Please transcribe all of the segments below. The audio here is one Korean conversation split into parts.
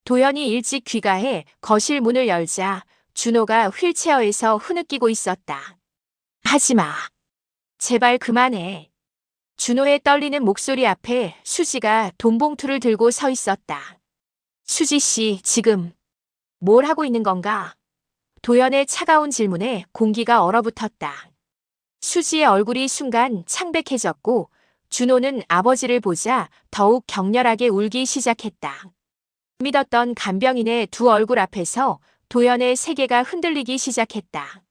도연이 일찍 귀가해 거실 문을 열자 준호가 휠체어에서 흐느끼고 있었다. 하지마. 제발 그만해. 준호의 떨리는 목소리 앞에 수지가 돈봉투를 들고 서 있었다. 수지 씨, 지금 뭘 하고 있는 건가? 도연의 차가운 질문에 공기가 얼어붙었다. 수지의 얼굴이 순간 창백해졌고 준호는 아버지를 보자 더욱 격렬하게 울기 시작했다. 믿었던 간병인의 두 얼굴 앞에서 도연의 세계가 흔들리기 시작했다.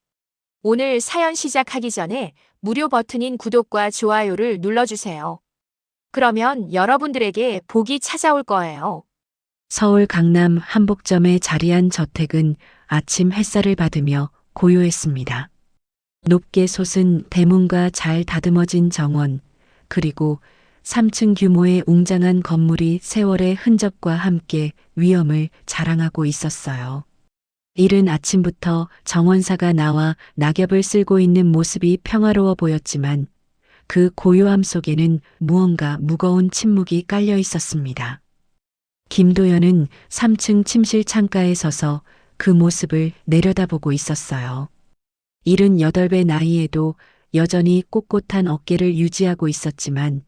오늘 사연 시작하기 전에 무료 버튼인 구독과 좋아요를 눌러주세요. 그러면 여러분들에게 복이 찾아올 거예요. 서울 강남 한복점에 자리한 저택은 아침 햇살을 받으며 고요했습니다. 높게 솟은 대문과 잘 다듬어진 정원, 그리고 3층 규모의 웅장한 건물이 세월의 흔적과 함께 위엄을 자랑하고 있었어요. 이른 아침부터 정원사가 나와 낙엽을 쓸고 있는 모습이 평화로워 보였지만 그 고요함 속에는 무언가 무거운 침묵이 깔려 있었습니다. 김도연은 3층 침실 창가에 서서 그 모습을 내려다보고 있었어요. 78배 나이에도 여전히 꼿꼿한 어깨를 유지하고 있었지만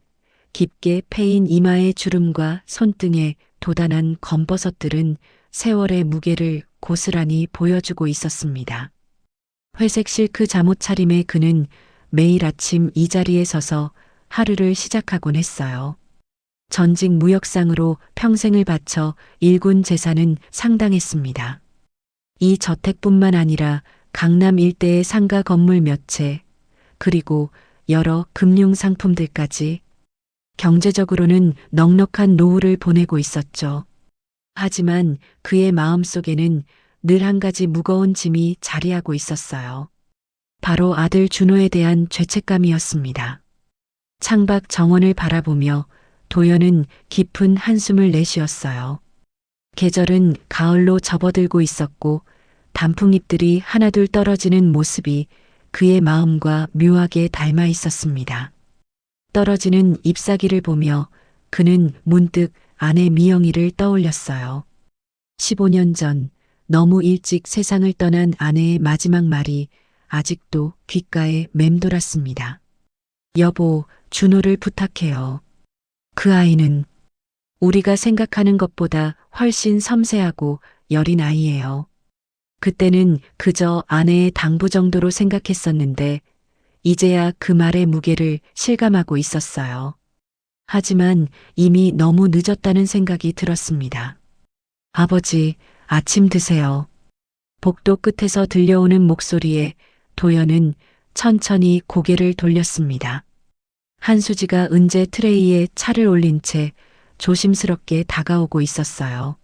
깊게 패인 이마의 주름과 손등의 도단한 검버섯들은 세월의 무게를 고스란히 보여주고 있었습니다. 회색 실크 잠옷 차림의 그는 매일 아침 이 자리에 서서 하루를 시작하곤 했어요. 전직 무역상으로 평생을 바쳐 일군 재산은 상당했습니다. 이 저택뿐만 아니라 강남 일대의 상가 건물 몇 채, 그리고 여러 금융 상품들까지 경제적으로는 넉넉한 노후를 보내고 있었죠. 하지만 그의 마음속에는 늘 한 가지 무거운 짐이 자리하고 있었어요. 바로 아들 준호에 대한 죄책감이었습니다. 창밖 정원을 바라보며 도연은 깊은 한숨을 내쉬었어요. 계절은 가을로 접어들고 있었고 단풍잎들이 하나둘 떨어지는 모습이 그의 마음과 묘하게 닮아 있었습니다. 떨어지는 잎사귀를 보며 그는 문득 아내 미영이를 떠올렸어요. 15년 전 너무 일찍 세상을 떠난 아내의 마지막 말이 아직도 귓가에 맴돌았습니다. 여보, 준호를 부탁해요. 그 아이는 우리가 생각하는 것보다 훨씬 섬세하고 여린 아이예요. 그때는 그저 아내의 당부 정도로 생각했었는데 이제야 그 말의 무게를 실감하고 있었어요. 하지만 이미 너무 늦었다는 생각이 들었습니다. 아버지, 아침 드세요. 복도 끝에서 들려오는 목소리에 도연은 천천히 고개를 돌렸습니다. 한수지가 은제 트레이에 차를 올린 채 조심스럽게 다가오고 있었어요.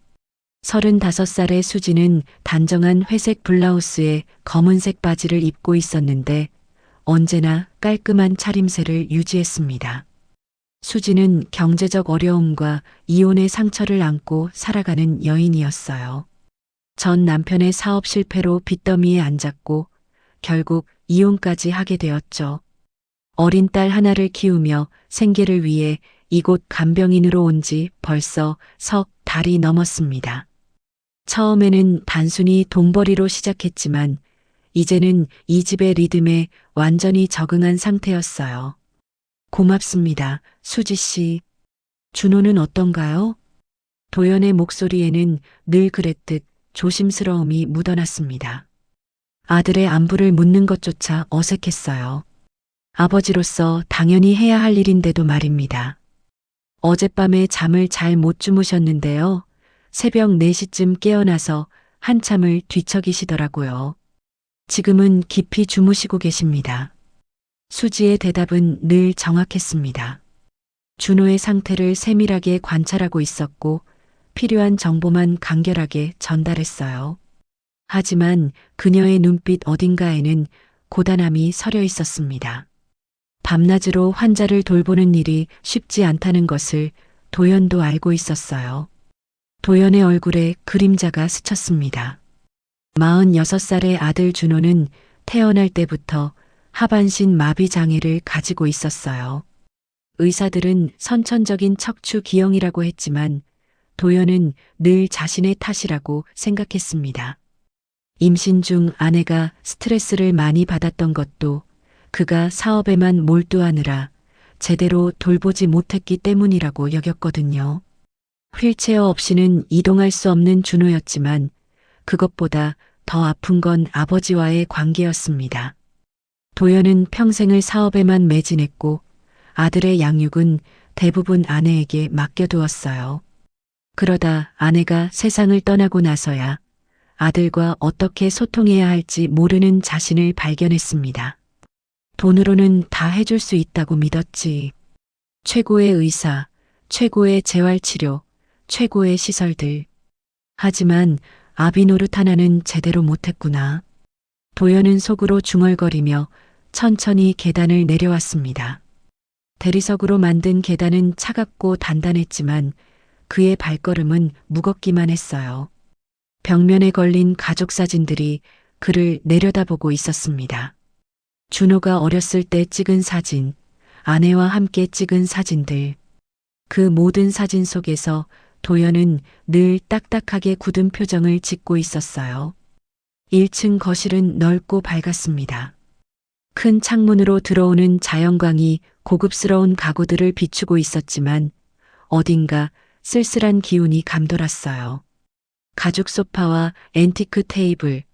35살의 수지는 단정한 회색 블라우스에 검은색 바지를 입고 있었는데 언제나 깔끔한 차림새를 유지했습니다. 수지는 경제적 어려움과 이혼의 상처를 안고 살아가는 여인이었어요. 전 남편의 사업 실패로 빚더미에 앉았고 결국 이혼까지 하게 되었죠. 어린 딸 하나를 키우며 생계를 위해 이곳 간병인으로 온 지 벌써 석 달이 넘었습니다. 처음에는 단순히 돈벌이로 시작했지만 이제는 이 집의 리듬에 완전히 적응한 상태였어요. 고맙습니다, 수지 씨. 준호는 어떤가요? 도연의 목소리에는 늘 그랬듯 조심스러움이 묻어났습니다. 아들의 안부를 묻는 것조차 어색했어요. 아버지로서 당연히 해야 할 일인데도 말입니다. 어젯밤에 잠을 잘 못 주무셨는데요. 새벽 4시쯤 깨어나서 한참을 뒤척이시더라고요. 지금은 깊이 주무시고 계십니다. 수지의 대답은 늘 정확했습니다. 준호의 상태를 세밀하게 관찰하고 있었고 필요한 정보만 간결하게 전달했어요. 하지만 그녀의 눈빛 어딘가에는 고단함이 서려 있었습니다. 밤낮으로 환자를 돌보는 일이 쉽지 않다는 것을 도연도 알고 있었어요. 도연의 얼굴에 그림자가 스쳤습니다. 46살의 아들 준호는 태어날 때부터 하반신 마비 장애를 가지고 있었어요. 의사들은 선천적인 척추 기형이라고 했지만 도연은 늘 자신의 탓이라고 생각했습니다. 임신 중 아내가 스트레스를 많이 받았던 것도 그가 사업에만 몰두하느라 제대로 돌보지 못했기 때문이라고 여겼거든요. 휠체어 없이는 이동할 수 없는 준호였지만 그것보다 더 아픈 건 아버지와의 관계였습니다. 도연은 평생을 사업에만 매진했고 아들의 양육은 대부분 아내에게 맡겨두었어요. 그러다 아내가 세상을 떠나고 나서야 아들과 어떻게 소통해야 할지 모르는 자신을 발견했습니다. 돈으로는 다 해줄 수 있다고 믿었지. 최고의 의사, 최고의 재활치료, 최고의 시설들. 하지만 아비 노릇 하나는 제대로 못했구나. 도연은 속으로 중얼거리며 천천히 계단을 내려왔습니다. 대리석으로 만든 계단은 차갑고 단단했지만 그의 발걸음은 무겁기만 했어요. 벽면에 걸린 가족 사진들이 그를 내려다보고 있었습니다. 준호가 어렸을 때 찍은 사진, 아내와 함께 찍은 사진들. 그 모든 사진 속에서 도연은 늘 딱딱하게 굳은 표정을 짓고 있었어요. 1층 거실은 넓고 밝았습니다. 큰 창문으로 들어오는 자연광이 고급스러운 가구들을 비추고 있었지만 어딘가 쓸쓸한 기운이 감돌았어요. 가죽 소파와 앤티크 테이블,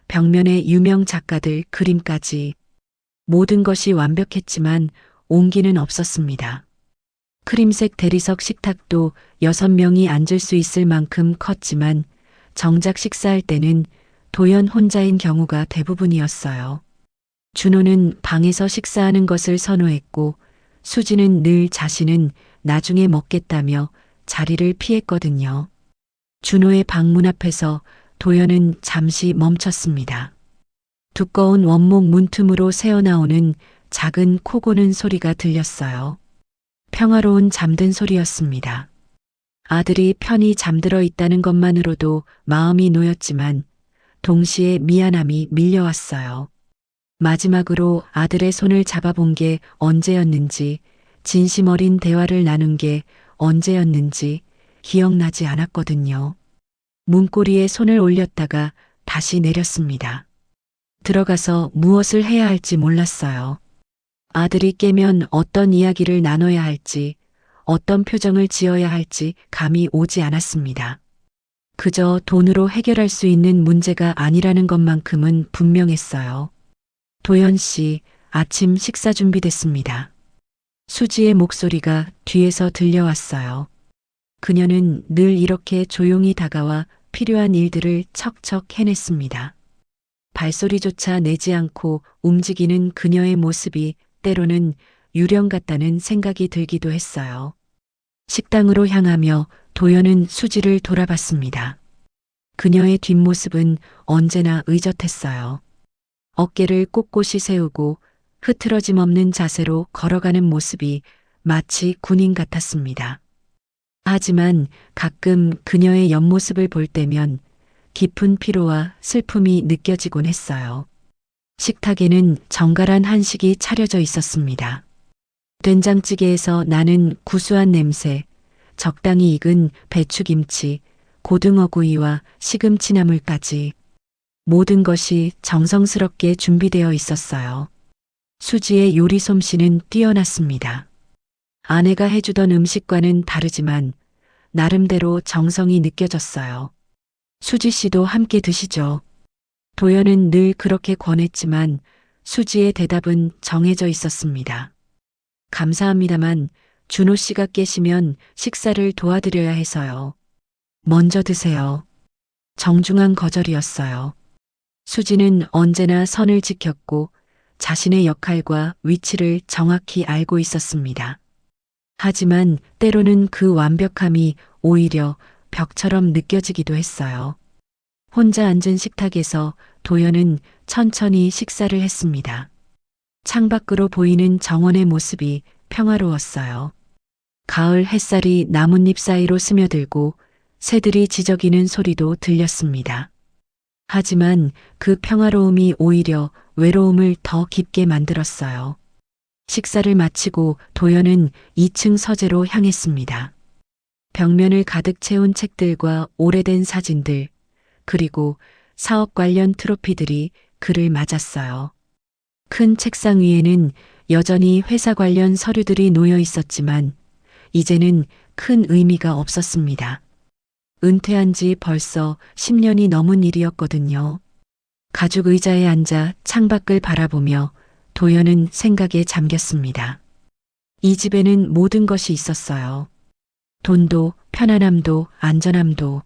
벽면에 유명 작가들 그림까지 모든 것이 완벽했지만 온기는 없었습니다. 크림색 대리석 식탁도 6명이 앉을 수 있을 만큼 컸지만 정작 식사할 때는 도연 혼자인 경우가 대부분이었어요. 준호는 방에서 식사하는 것을 선호했고 수지는 늘 자신은 나중에 먹겠다며 자리를 피했거든요. 준호의 방문 앞에서 도연은 잠시 멈췄습니다. 두꺼운 원목 문틈으로 새어나오는 작은 코 고는 소리가 들렸어요. 평화로운 잠든 소리였습니다. 아들이 편히 잠들어 있다는 것만으로도 마음이 놓였지만 동시에 미안함이 밀려왔어요. 마지막으로 아들의 손을 잡아본 게 언제였는지, 진심 어린 대화를 나눈 게 언제였는지 기억나지 않았거든요. 문고리에 손을 올렸다가 다시 내렸습니다. 들어가서 무엇을 해야 할지 몰랐어요. 아들이 깨면 어떤 이야기를 나눠야 할지, 어떤 표정을 지어야 할지 감이 오지 않았습니다. 그저 돈으로 해결할 수 있는 문제가 아니라는 것만큼은 분명했어요. 도연 씨, 아침 식사 준비됐습니다. 수지의 목소리가 뒤에서 들려왔어요. 그녀는 늘 이렇게 조용히 다가와 필요한 일들을 척척 해냈습니다. 발소리조차 내지 않고 움직이는 그녀의 모습이 때로는 유령 같다는 생각이 들기도 했어요. 식당으로 향하며 도연은 수지를 돌아봤습니다. 그녀의 뒷모습은 언제나 의젓했어요. 어깨를 꼿꼿이 세우고 흐트러짐 없는 자세로 걸어가는 모습이 마치 군인 같았습니다. 하지만 가끔 그녀의 옆모습을 볼 때면 깊은 피로와 슬픔이 느껴지곤 했어요. 식탁에는 정갈한 한식이 차려져 있었습니다. 된장찌개에서 나는 구수한 냄새, 적당히 익은 배추김치, 고등어구이와 시금치나물까지 모든 것이 정성스럽게 준비되어 있었어요. 수지의 요리 솜씨는 뛰어났습니다. 아내가 해주던 음식과는 다르지만 나름대로 정성이 느껴졌어요. 수지 씨도 함께 드시죠. 도연은 늘 그렇게 권했지만 수지의 대답은 정해져 있었습니다. 감사합니다만 준호 씨가 깨시면 식사를 도와드려야 해서요. 먼저 드세요. 정중한 거절이었어요. 수지는 언제나 선을 지켰고 자신의 역할과 위치를 정확히 알고 있었습니다. 하지만 때로는 그 완벽함이 오히려 벽처럼 느껴지기도 했어요. 혼자 앉은 식탁에서 도연은 천천히 식사를 했습니다. 창밖으로 보이는 정원의 모습이 평화로웠어요. 가을 햇살이 나뭇잎 사이로 스며들고 새들이 지저귀는 소리도 들렸습니다. 하지만 그 평화로움이 오히려 외로움을 더 깊게 만들었어요. 식사를 마치고 도연은 2층 서재로 향했습니다. 벽면을 가득 채운 책들과 오래된 사진들, 그리고 사업 관련 트로피들이 그를 맞았어요. 큰 책상 위에는 여전히 회사 관련 서류들이 놓여 있었지만 이제는 큰 의미가 없었습니다. 은퇴한 지 벌써 10년이 넘은 일이었거든요. 가죽 의자에 앉아 창밖을 바라보며 도연은 생각에 잠겼습니다. 이 집에는 모든 것이 있었어요. 돈도, 편안함도, 안전함도.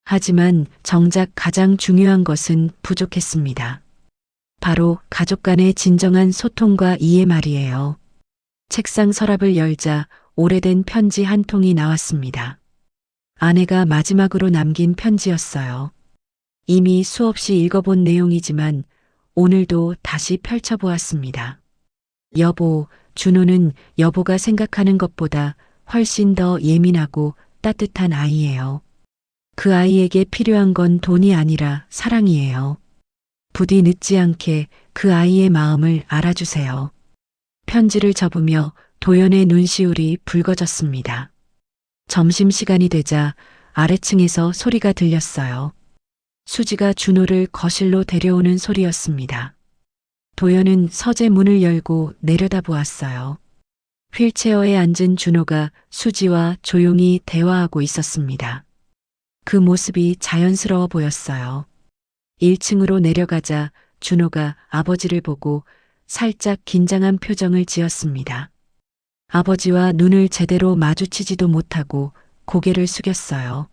하지만 정작 가장 중요한 것은 부족했습니다. 바로 가족 간의 진정한 소통과 이해 말이에요. 책상 서랍을 열자 오래된 편지 한 통이 나왔습니다. 아내가 마지막으로 남긴 편지였어요. 이미 수없이 읽어본 내용이지만 오늘도 다시 펼쳐보았습니다. 여보, 준호는 여보가 생각하는 것보다 훨씬 더 예민하고 따뜻한 아이예요. 그 아이에게 필요한 건 돈이 아니라 사랑이에요. 부디 늦지 않게 그 아이의 마음을 알아주세요. 편지를 접으며 도연의 눈시울이 붉어졌습니다. 점심시간이 되자 아래층에서 소리가 들렸어요. 수지가 준호를 거실로 데려오는 소리였습니다. 도연은 서재 문을 열고 내려다보았어요. 휠체어에 앉은 준호가 수지와 조용히 대화하고 있었습니다. 그 모습이 자연스러워 보였어요. 1층으로 내려가자 준호가 아버지를 보고 살짝 긴장한 표정을 지었습니다. 아버지와 눈을 제대로 마주치지도 못하고 고개를 숙였어요.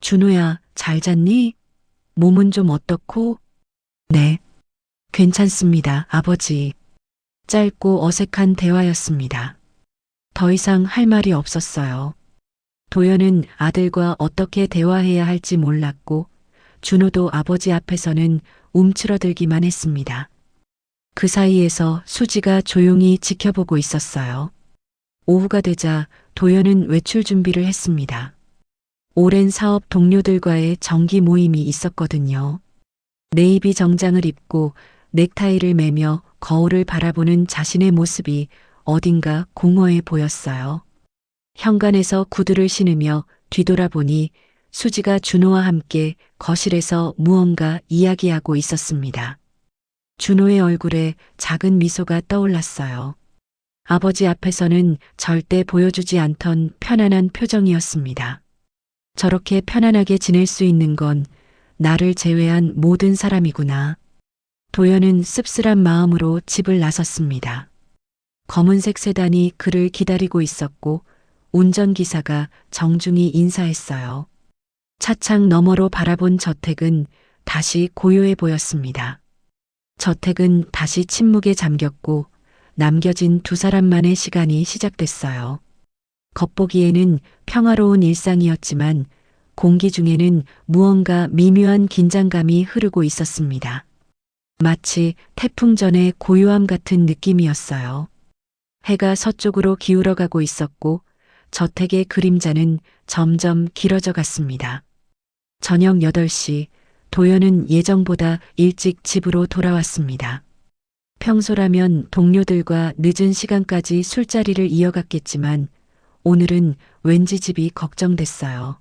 준호야, 잘 잤니? 몸은 좀 어떻고? 네, 괜찮습니다, 아버지. 짧고 어색한 대화였습니다. 더 이상 할 말이 없었어요. 도연은 아들과 어떻게 대화해야 할지 몰랐고 준호도 아버지 앞에서는 움츠러들기만 했습니다. 그 사이에서 수지가 조용히 지켜보고 있었어요. 오후가 되자 도연은 외출 준비를 했습니다. 오랜 사업 동료들과의 정기 모임이 있었거든요. 네이비 정장을 입고 넥타이를 매며 거울을 바라보는 자신의 모습이 어딘가 공허해 보였어요. 현관에서 구두를 신으며 뒤돌아보니 수지가 준호와 함께 거실에서 무언가 이야기하고 있었습니다. 준호의 얼굴에 작은 미소가 떠올랐어요. 아버지 앞에서는 절대 보여주지 않던 편안한 표정이었습니다. 저렇게 편안하게 지낼 수 있는 건 나를 제외한 모든 사람이구나. 도연은 씁쓸한 마음으로 집을 나섰습니다. 검은색 세단이 그를 기다리고 있었고 운전기사가 정중히 인사했어요. 차창 너머로 바라본 저택은 다시 고요해 보였습니다. 저택은 다시 침묵에 잠겼고 남겨진 두 사람만의 시간이 시작됐어요. 겉보기에는 평화로운 일상이었지만 공기 중에는 무언가 미묘한 긴장감이 흐르고 있었습니다. 마치 태풍 전의 고요함 같은 느낌이었어요. 해가 서쪽으로 기울어가고 있었고 저택의 그림자는 점점 길어져 갔습니다. 저녁 8시 도연은 예정보다 일찍 집으로 돌아왔습니다. 평소라면 동료들과 늦은 시간까지 술자리를 이어갔겠지만 오늘은 왠지 집이 걱정됐어요.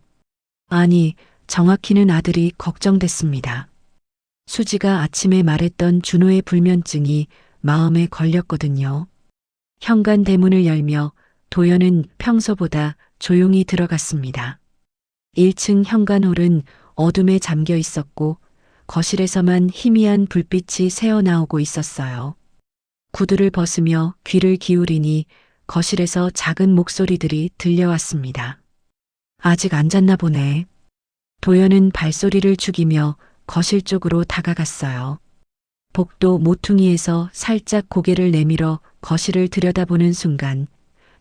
아니, 정확히는 아들이 걱정됐습니다. 수지가 아침에 말했던 준호의 불면증이 마음에 걸렸거든요. 현관 대문을 열며 도연은 평소보다 조용히 들어갔습니다. 1층 현관홀은 어둠에 잠겨 있었고 거실에서만 희미한 불빛이 새어나오고 있었어요. 구두를 벗으며 귀를 기울이니 거실에서 작은 목소리들이 들려왔습니다. 아직 안 잤나 보네. 도연은 발소리를 죽이며 거실 쪽으로 다가갔어요. 복도 모퉁이에서 살짝 고개를 내밀어 거실을 들여다보는 순간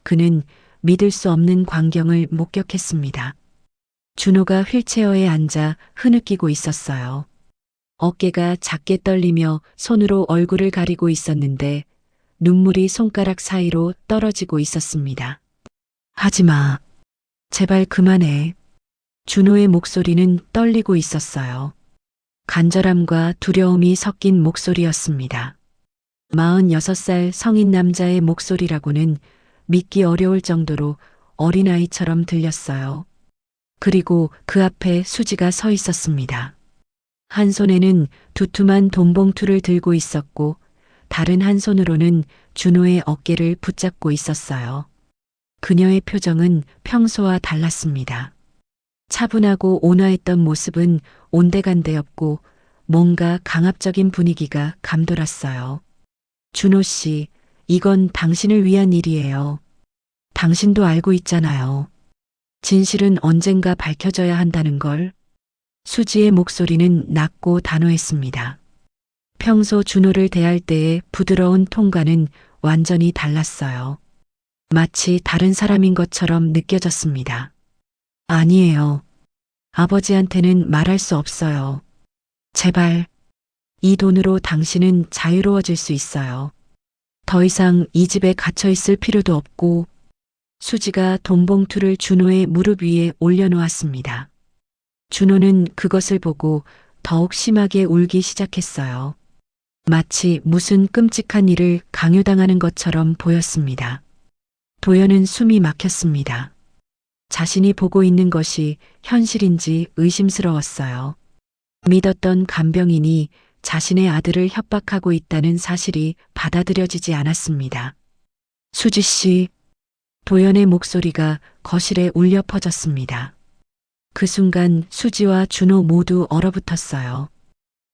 그는 믿을 수 없는 광경을 목격했습니다. 준호가 휠체어에 앉아 흐느끼고 있었어요. 어깨가 작게 떨리며 손으로 얼굴을 가리고 있었는데 눈물이 손가락 사이로 떨어지고 있었습니다. 하지 마. 제발 그만해. 준호의 목소리는 떨리고 있었어요. 간절함과 두려움이 섞인 목소리였습니다. 46살 성인 남자의 목소리라고는 믿기 어려울 정도로 어린아이처럼 들렸어요. 그리고 그 앞에 수지가 서 있었습니다. 한 손에는 두툼한 돈봉투를 들고 있었고 다른 한 손으로는 준호의 어깨를 붙잡고 있었어요. 그녀의 표정은 평소와 달랐습니다. 차분하고 온화했던 모습은 온데간데였고 뭔가 강압적인 분위기가 감돌았어요. 준호 씨, 이건 당신을 위한 일이에요. 당신도 알고 있잖아요. 진실은 언젠가 밝혀져야 한다는 걸. 수지의 목소리는 낮고 단호했습니다. 평소 준호를 대할 때의 부드러운 톤과는 완전히 달랐어요. 마치 다른 사람인 것처럼 느껴졌습니다. 아니에요. 아버지한테는 말할 수 없어요. 제발, 이 돈으로 당신은 자유로워질 수 있어요. 더 이상 이 집에 갇혀 있을 필요도 없고, 수지가 돈봉투를 준호의 무릎 위에 올려놓았습니다. 준호는 그것을 보고 더욱 심하게 울기 시작했어요. 마치 무슨 끔찍한 일을 강요당하는 것처럼 보였습니다. 도연은 숨이 막혔습니다. 자신이 보고 있는 것이 현실인지 의심스러웠어요. 믿었던 간병인이 자신의 아들을 협박하고 있다는 사실이 받아들여지지 않았습니다. 수지 씨, 도연의 목소리가 거실에 울려 퍼졌습니다. 그 순간 수지와 준호 모두 얼어붙었어요.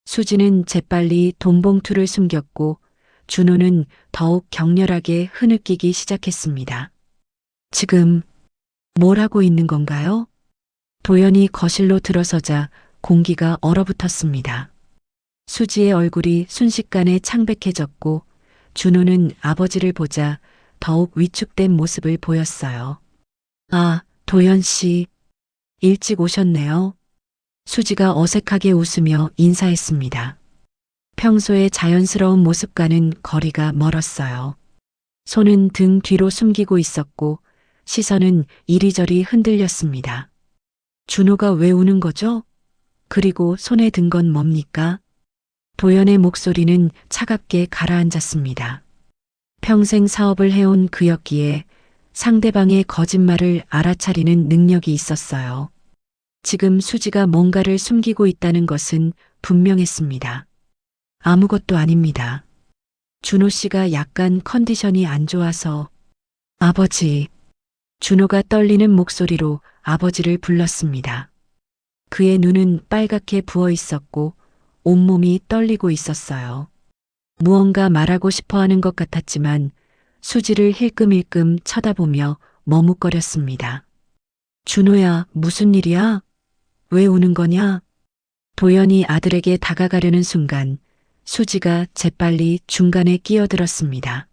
수지는 재빨리 돈봉투를 숨겼고 준호는 더욱 격렬하게 흐느끼기 시작했습니다. 지금 뭘 하고 있는 건가요? 도연이 거실로 들어서자 공기가 얼어붙었습니다. 수지의 얼굴이 순식간에 창백해졌고 준호는 아버지를 보자 더욱 위축된 모습을 보였어요. 아, 도연 씨. 일찍 오셨네요. 수지가 어색하게 웃으며 인사했습니다. 평소의 자연스러운 모습과는 거리가 멀었어요. 손은 등 뒤로 숨기고 있었고 시선은 이리저리 흔들렸습니다. 준호가 왜 우는 거죠? 그리고 손에 든 건 뭡니까? 도연의 목소리는 차갑게 가라앉았습니다. 평생 사업을 해온 그였기에 상대방의 거짓말을 알아차리는 능력이 있었어요. 지금 수지가 뭔가를 숨기고 있다는 것은 분명했습니다. 아무것도 아닙니다. 준호 씨가 약간 컨디션이 안 좋아서. 아버지. 준호가 떨리는 목소리로 아버지를 불렀습니다. 그의 눈은 빨갛게 부어 있었고 온몸이 떨리고 있었어요. 무언가 말하고 싶어 하는 것 같았지만 수지를 힐끔힐끔 쳐다보며 머뭇거렸습니다. 준호야, 무슨 일이야? 왜 우는 거냐? 도연이 아들에게 다가가려는 순간 수지가 재빨리 중간에 끼어들었습니다.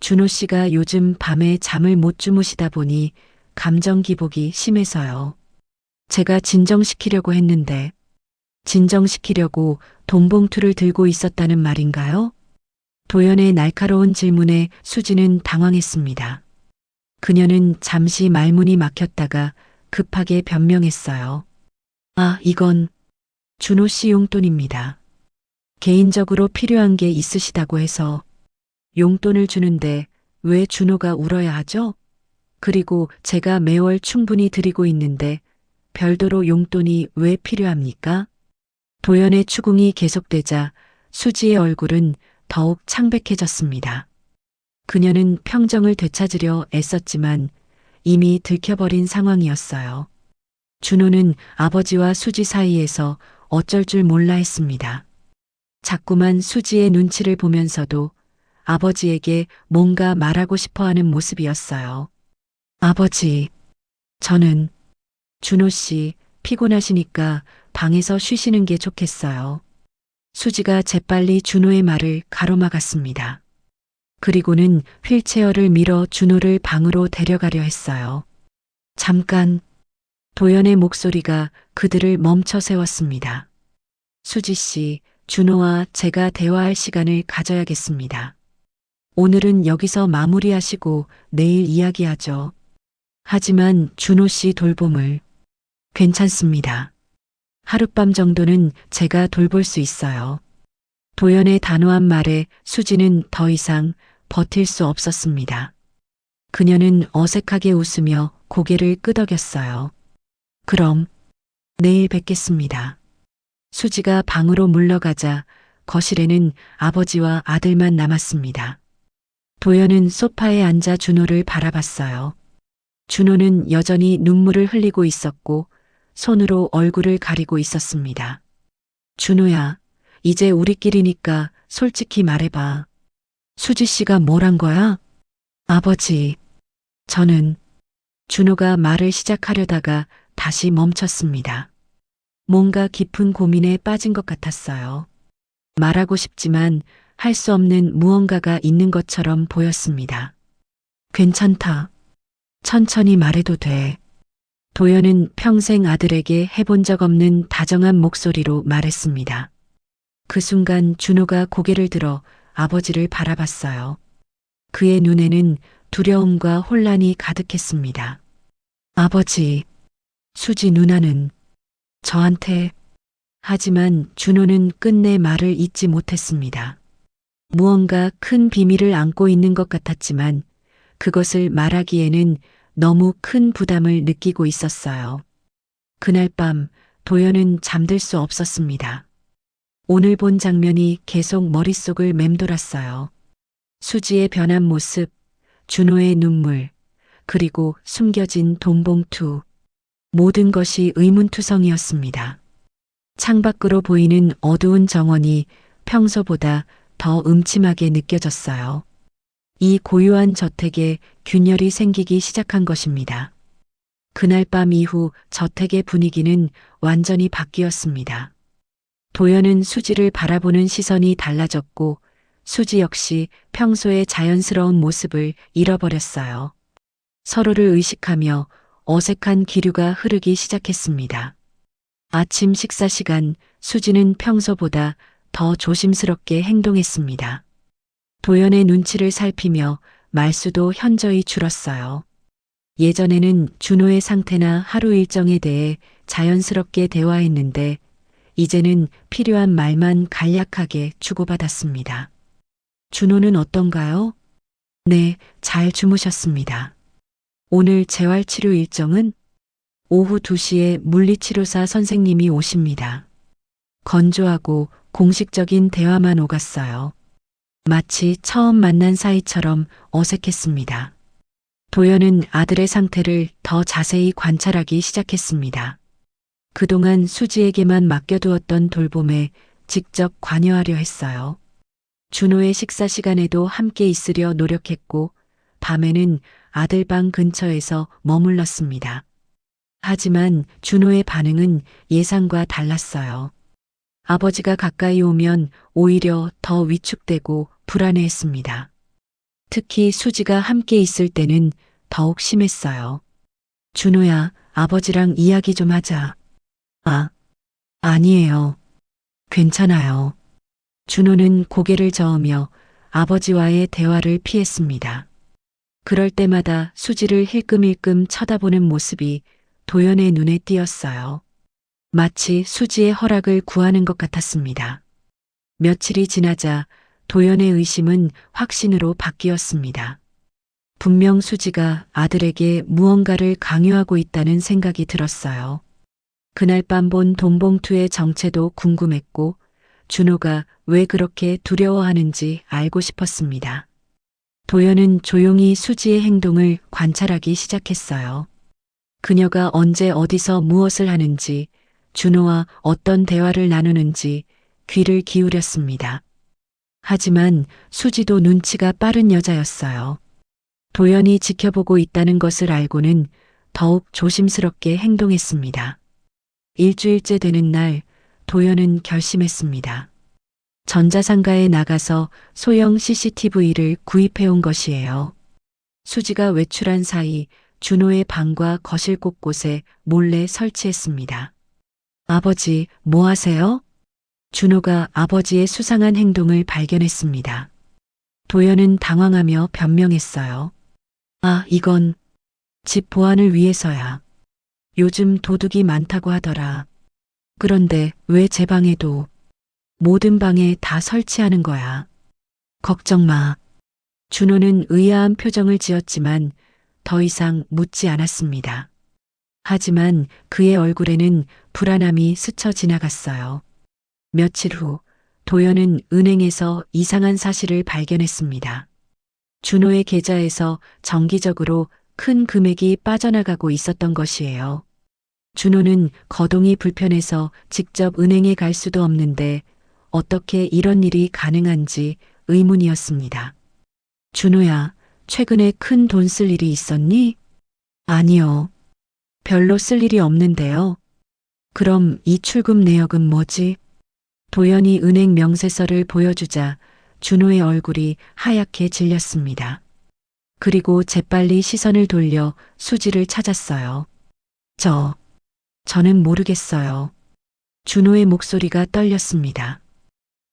준호 씨가 요즘 밤에 잠을 못 주무시다 보니 감정 기복이 심해서요. 제가 진정시키려고 했는데 진정시키려고 돈봉투를 들고 있었다는 말인가요? 도연의 날카로운 질문에 수지는 당황했습니다. 그녀는 잠시 말문이 막혔다가 급하게 변명했어요. 아, 이건 준호 씨 용돈입니다. 개인적으로 필요한 게 있으시다고 해서. 용돈을 주는데 왜 준호가 울어야 하죠? 그리고 제가 매월 충분히 드리고 있는데 별도로 용돈이 왜 필요합니까? 도연의 추궁이 계속되자 수지의 얼굴은 더욱 창백해졌습니다. 그녀는 평정을 되찾으려 애썼지만 이미 들켜버린 상황이었어요. 준호는 아버지와 수지 사이에서 어쩔 줄 몰라 했습니다. 자꾸만 수지의 눈치를 보면서도 아버지에게 뭔가 말하고 싶어 하는 모습이었어요. 아버지, 저는 준호 씨 피곤하시니까 방에서 쉬시는 게 좋겠어요. 수지가 재빨리 준호의 말을 가로막았습니다. 그리고는 휠체어를 밀어 준호를 방으로 데려가려 했어요. 잠깐, 도연의 목소리가 그들을 멈춰 세웠습니다. 수지 씨, 준호와 제가 대화할 시간을 가져야겠습니다. 오늘은 여기서 마무리하시고 내일 이야기하죠. 하지만 준호 씨 돌봄을. 괜찮습니다. 하룻밤 정도는 제가 돌볼 수 있어요. 도연의 단호한 말에 수지는 더 이상 버틸 수 없었습니다. 그녀는 어색하게 웃으며 고개를 끄덕였어요. 그럼 내일 뵙겠습니다. 수지가 방으로 물러가자 거실에는 아버지와 아들만 남았습니다. 도연은 소파에 앉아 준호를 바라봤어요. 준호는 여전히 눈물을 흘리고 있었고 손으로 얼굴을 가리고 있었습니다. 준호야, 이제 우리끼리니까 솔직히 말해봐. 수지 씨가 뭘 한 거야? 아버지, 저는 준호가 말을 시작하려다가 다시 멈췄습니다. 뭔가 깊은 고민에 빠진 것 같았어요. 말하고 싶지만 할 수 없는 무언가가 있는 것처럼 보였습니다. 괜찮다. 천천히 말해도 돼. 도연은 평생 아들에게 해본 적 없는 다정한 목소리로 말했습니다. 그 순간 준호가 고개를 들어 아버지를 바라봤어요. 그의 눈에는 두려움과 혼란이 가득했습니다. 아버지, 수지 누나는 저한테. 하지만 준호는 끝내 말을 잇지 못했습니다. 무언가 큰 비밀을 안고 있는 것 같았지만 그것을 말하기에는 너무 큰 부담을 느끼고 있었어요. 그날 밤 도연은 잠들 수 없었습니다. 오늘 본 장면이 계속 머릿속을 맴돌았어요. 수지의 변한 모습, 준호의 눈물, 그리고 숨겨진 돈봉투. 모든 것이 의문투성이었습니다. 창밖으로 보이는 어두운 정원이 평소보다 더 음침하게 느껴졌어요. 이 고요한 저택에 균열이 생기기 시작한 것입니다. 그날 밤 이후 저택의 분위기는 완전히 바뀌었습니다. 도연은 수지를 바라보는 시선이 달라졌고 수지 역시 평소의 자연스러운 모습을 잃어버렸어요. 서로를 의식하며 어색한 기류가 흐르기 시작했습니다. 아침 식사 시간 수지는 평소보다 더 조심스럽게 행동했습니다. 도연의 눈치를 살피며 말수도 현저히 줄었어요. 예전에는 준호의 상태나 하루 일정에 대해 자연스럽게 대화했는데 이제는 필요한 말만 간략하게 주고받았습니다. 준호는 어떤가요? 네, 잘 주무셨습니다. 오늘 재활치료 일정은? 오후 2시에 물리치료사 선생님이 오십니다. 건조하고 공식적인 대화만 오갔어요. 마치 처음 만난 사이처럼 어색했습니다. 도연은 아들의 상태를 더 자세히 관찰하기 시작했습니다. 그동안 수지에게만 맡겨두었던 돌봄에 직접 관여하려 했어요. 준호의 식사 시간에도 함께 있으려 노력했고 밤에는 아들 방 근처에서 머물렀습니다. 하지만 준호의 반응은 예상과 달랐어요. 아버지가 가까이 오면 오히려 더 위축되고 불안해했습니다. 특히 수지가 함께 있을 때는 더욱 심했어요. 준호야, 아버지랑 이야기 좀 하자. 아니에요. 괜찮아요. 준호는 고개를 저으며 아버지와의 대화를 피했습니다. 그럴 때마다 수지를 힐끔힐끔 쳐다보는 모습이 도연의 눈에 띄었어요. 마치 수지의 허락을 구하는 것 같았습니다. 며칠이 지나자 도연의 의심은 확신으로 바뀌었습니다. 분명 수지가 아들에게 무언가를 강요하고 있다는 생각이 들었어요. 그날 밤 본 돈봉투의 정체도 궁금했고 준호가 왜 그렇게 두려워하는지 알고 싶었습니다. 도연은 조용히 수지의 행동을 관찰하기 시작했어요. 그녀가 언제 어디서 무엇을 하는지, 준호와 어떤 대화를 나누는지 귀를 기울였습니다. 하지만 수지도 눈치가 빠른 여자였어요. 도연이 지켜보고 있다는 것을 알고는 더욱 조심스럽게 행동했습니다. 일주일째 되는 날, 도연은 결심했습니다. 전자상가에 나가서 소형 CCTV를 구입해온 것이에요. 수지가 외출한 사이 준호의 방과 거실 곳곳에 몰래 설치했습니다. 아버지, 뭐 하세요? 준호가 아버지의 수상한 행동을 발견했습니다. 도연은 당황하며 변명했어요. 이건 집 보안을 위해서야. 요즘 도둑이 많다고 하더라. 그런데 왜 제 방에도 모든 방에 다 설치하는 거야. 걱정 마. 준호는 의아한 표정을 지었지만 더 이상 묻지 않았습니다. 하지만 그의 얼굴에는 불안함이 스쳐 지나갔어요. 며칠 후 도연은 은행에서 이상한 사실을 발견했습니다. 준호의 계좌에서 정기적으로 큰 금액이 빠져나가고 있었던 것이에요. 준호는 거동이 불편해서 직접 은행에 갈 수도 없는데 어떻게 이런 일이 가능한지 의문이었습니다. 준호야, 최근에 큰 돈 쓸 일이 있었니? 아니요. 별로 쓸 일이 없는데요. 그럼 이 출금 내역은 뭐지? 도연이 은행 명세서를 보여주자 준호의 얼굴이 하얗게 질렸습니다. 그리고 재빨리 시선을 돌려 수지를 찾았어요. 저는 모르겠어요. 준호의 목소리가 떨렸습니다.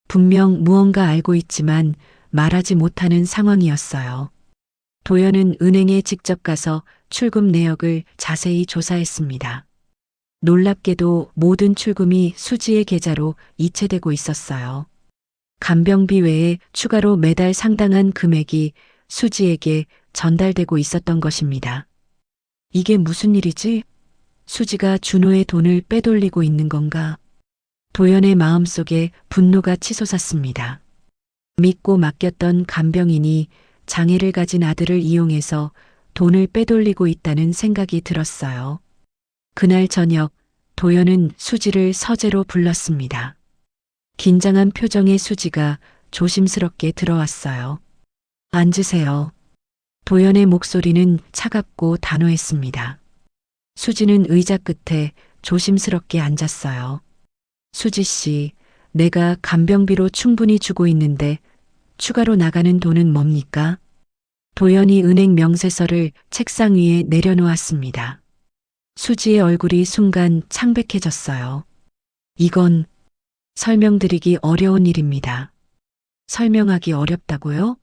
분명 무언가 알고 있지만 말하지 못하는 상황이었어요. 도연은 은행에 직접 가서 출금 내역을 자세히 조사했습니다. 놀랍게도 모든 출금이 수지의 계좌로 이체되고 있었어요. 간병비 외에 추가로 매달 상당한 금액이 수지에게 전달되고 있었던 것입니다. 이게 무슨 일이지? 수지가 준호의 돈을 빼돌리고 있는 건가? 도연의 마음속에 분노가 치솟았습니다. 믿고 맡겼던 간병인이 장애를 가진 아들을 이용해서 돈을 빼돌리고 있다는 생각이 들었어요. 그날 저녁 도연은 수지를 서재로 불렀습니다. 긴장한 표정의 수지가 조심스럽게 들어왔어요. 앉으세요. 도연의 목소리는 차갑고 단호했습니다. 수지는 의자 끝에 조심스럽게 앉았어요. 수지 씨, 내가 간병비로 충분히 주고 있는데 추가로 나가는 돈은 뭡니까? 도연이 은행 명세서를 책상 위에 내려놓았습니다. 수지의 얼굴이 순간 창백해졌어요. 이건 설명드리기 어려운 일입니다. 설명하기 어렵다고요?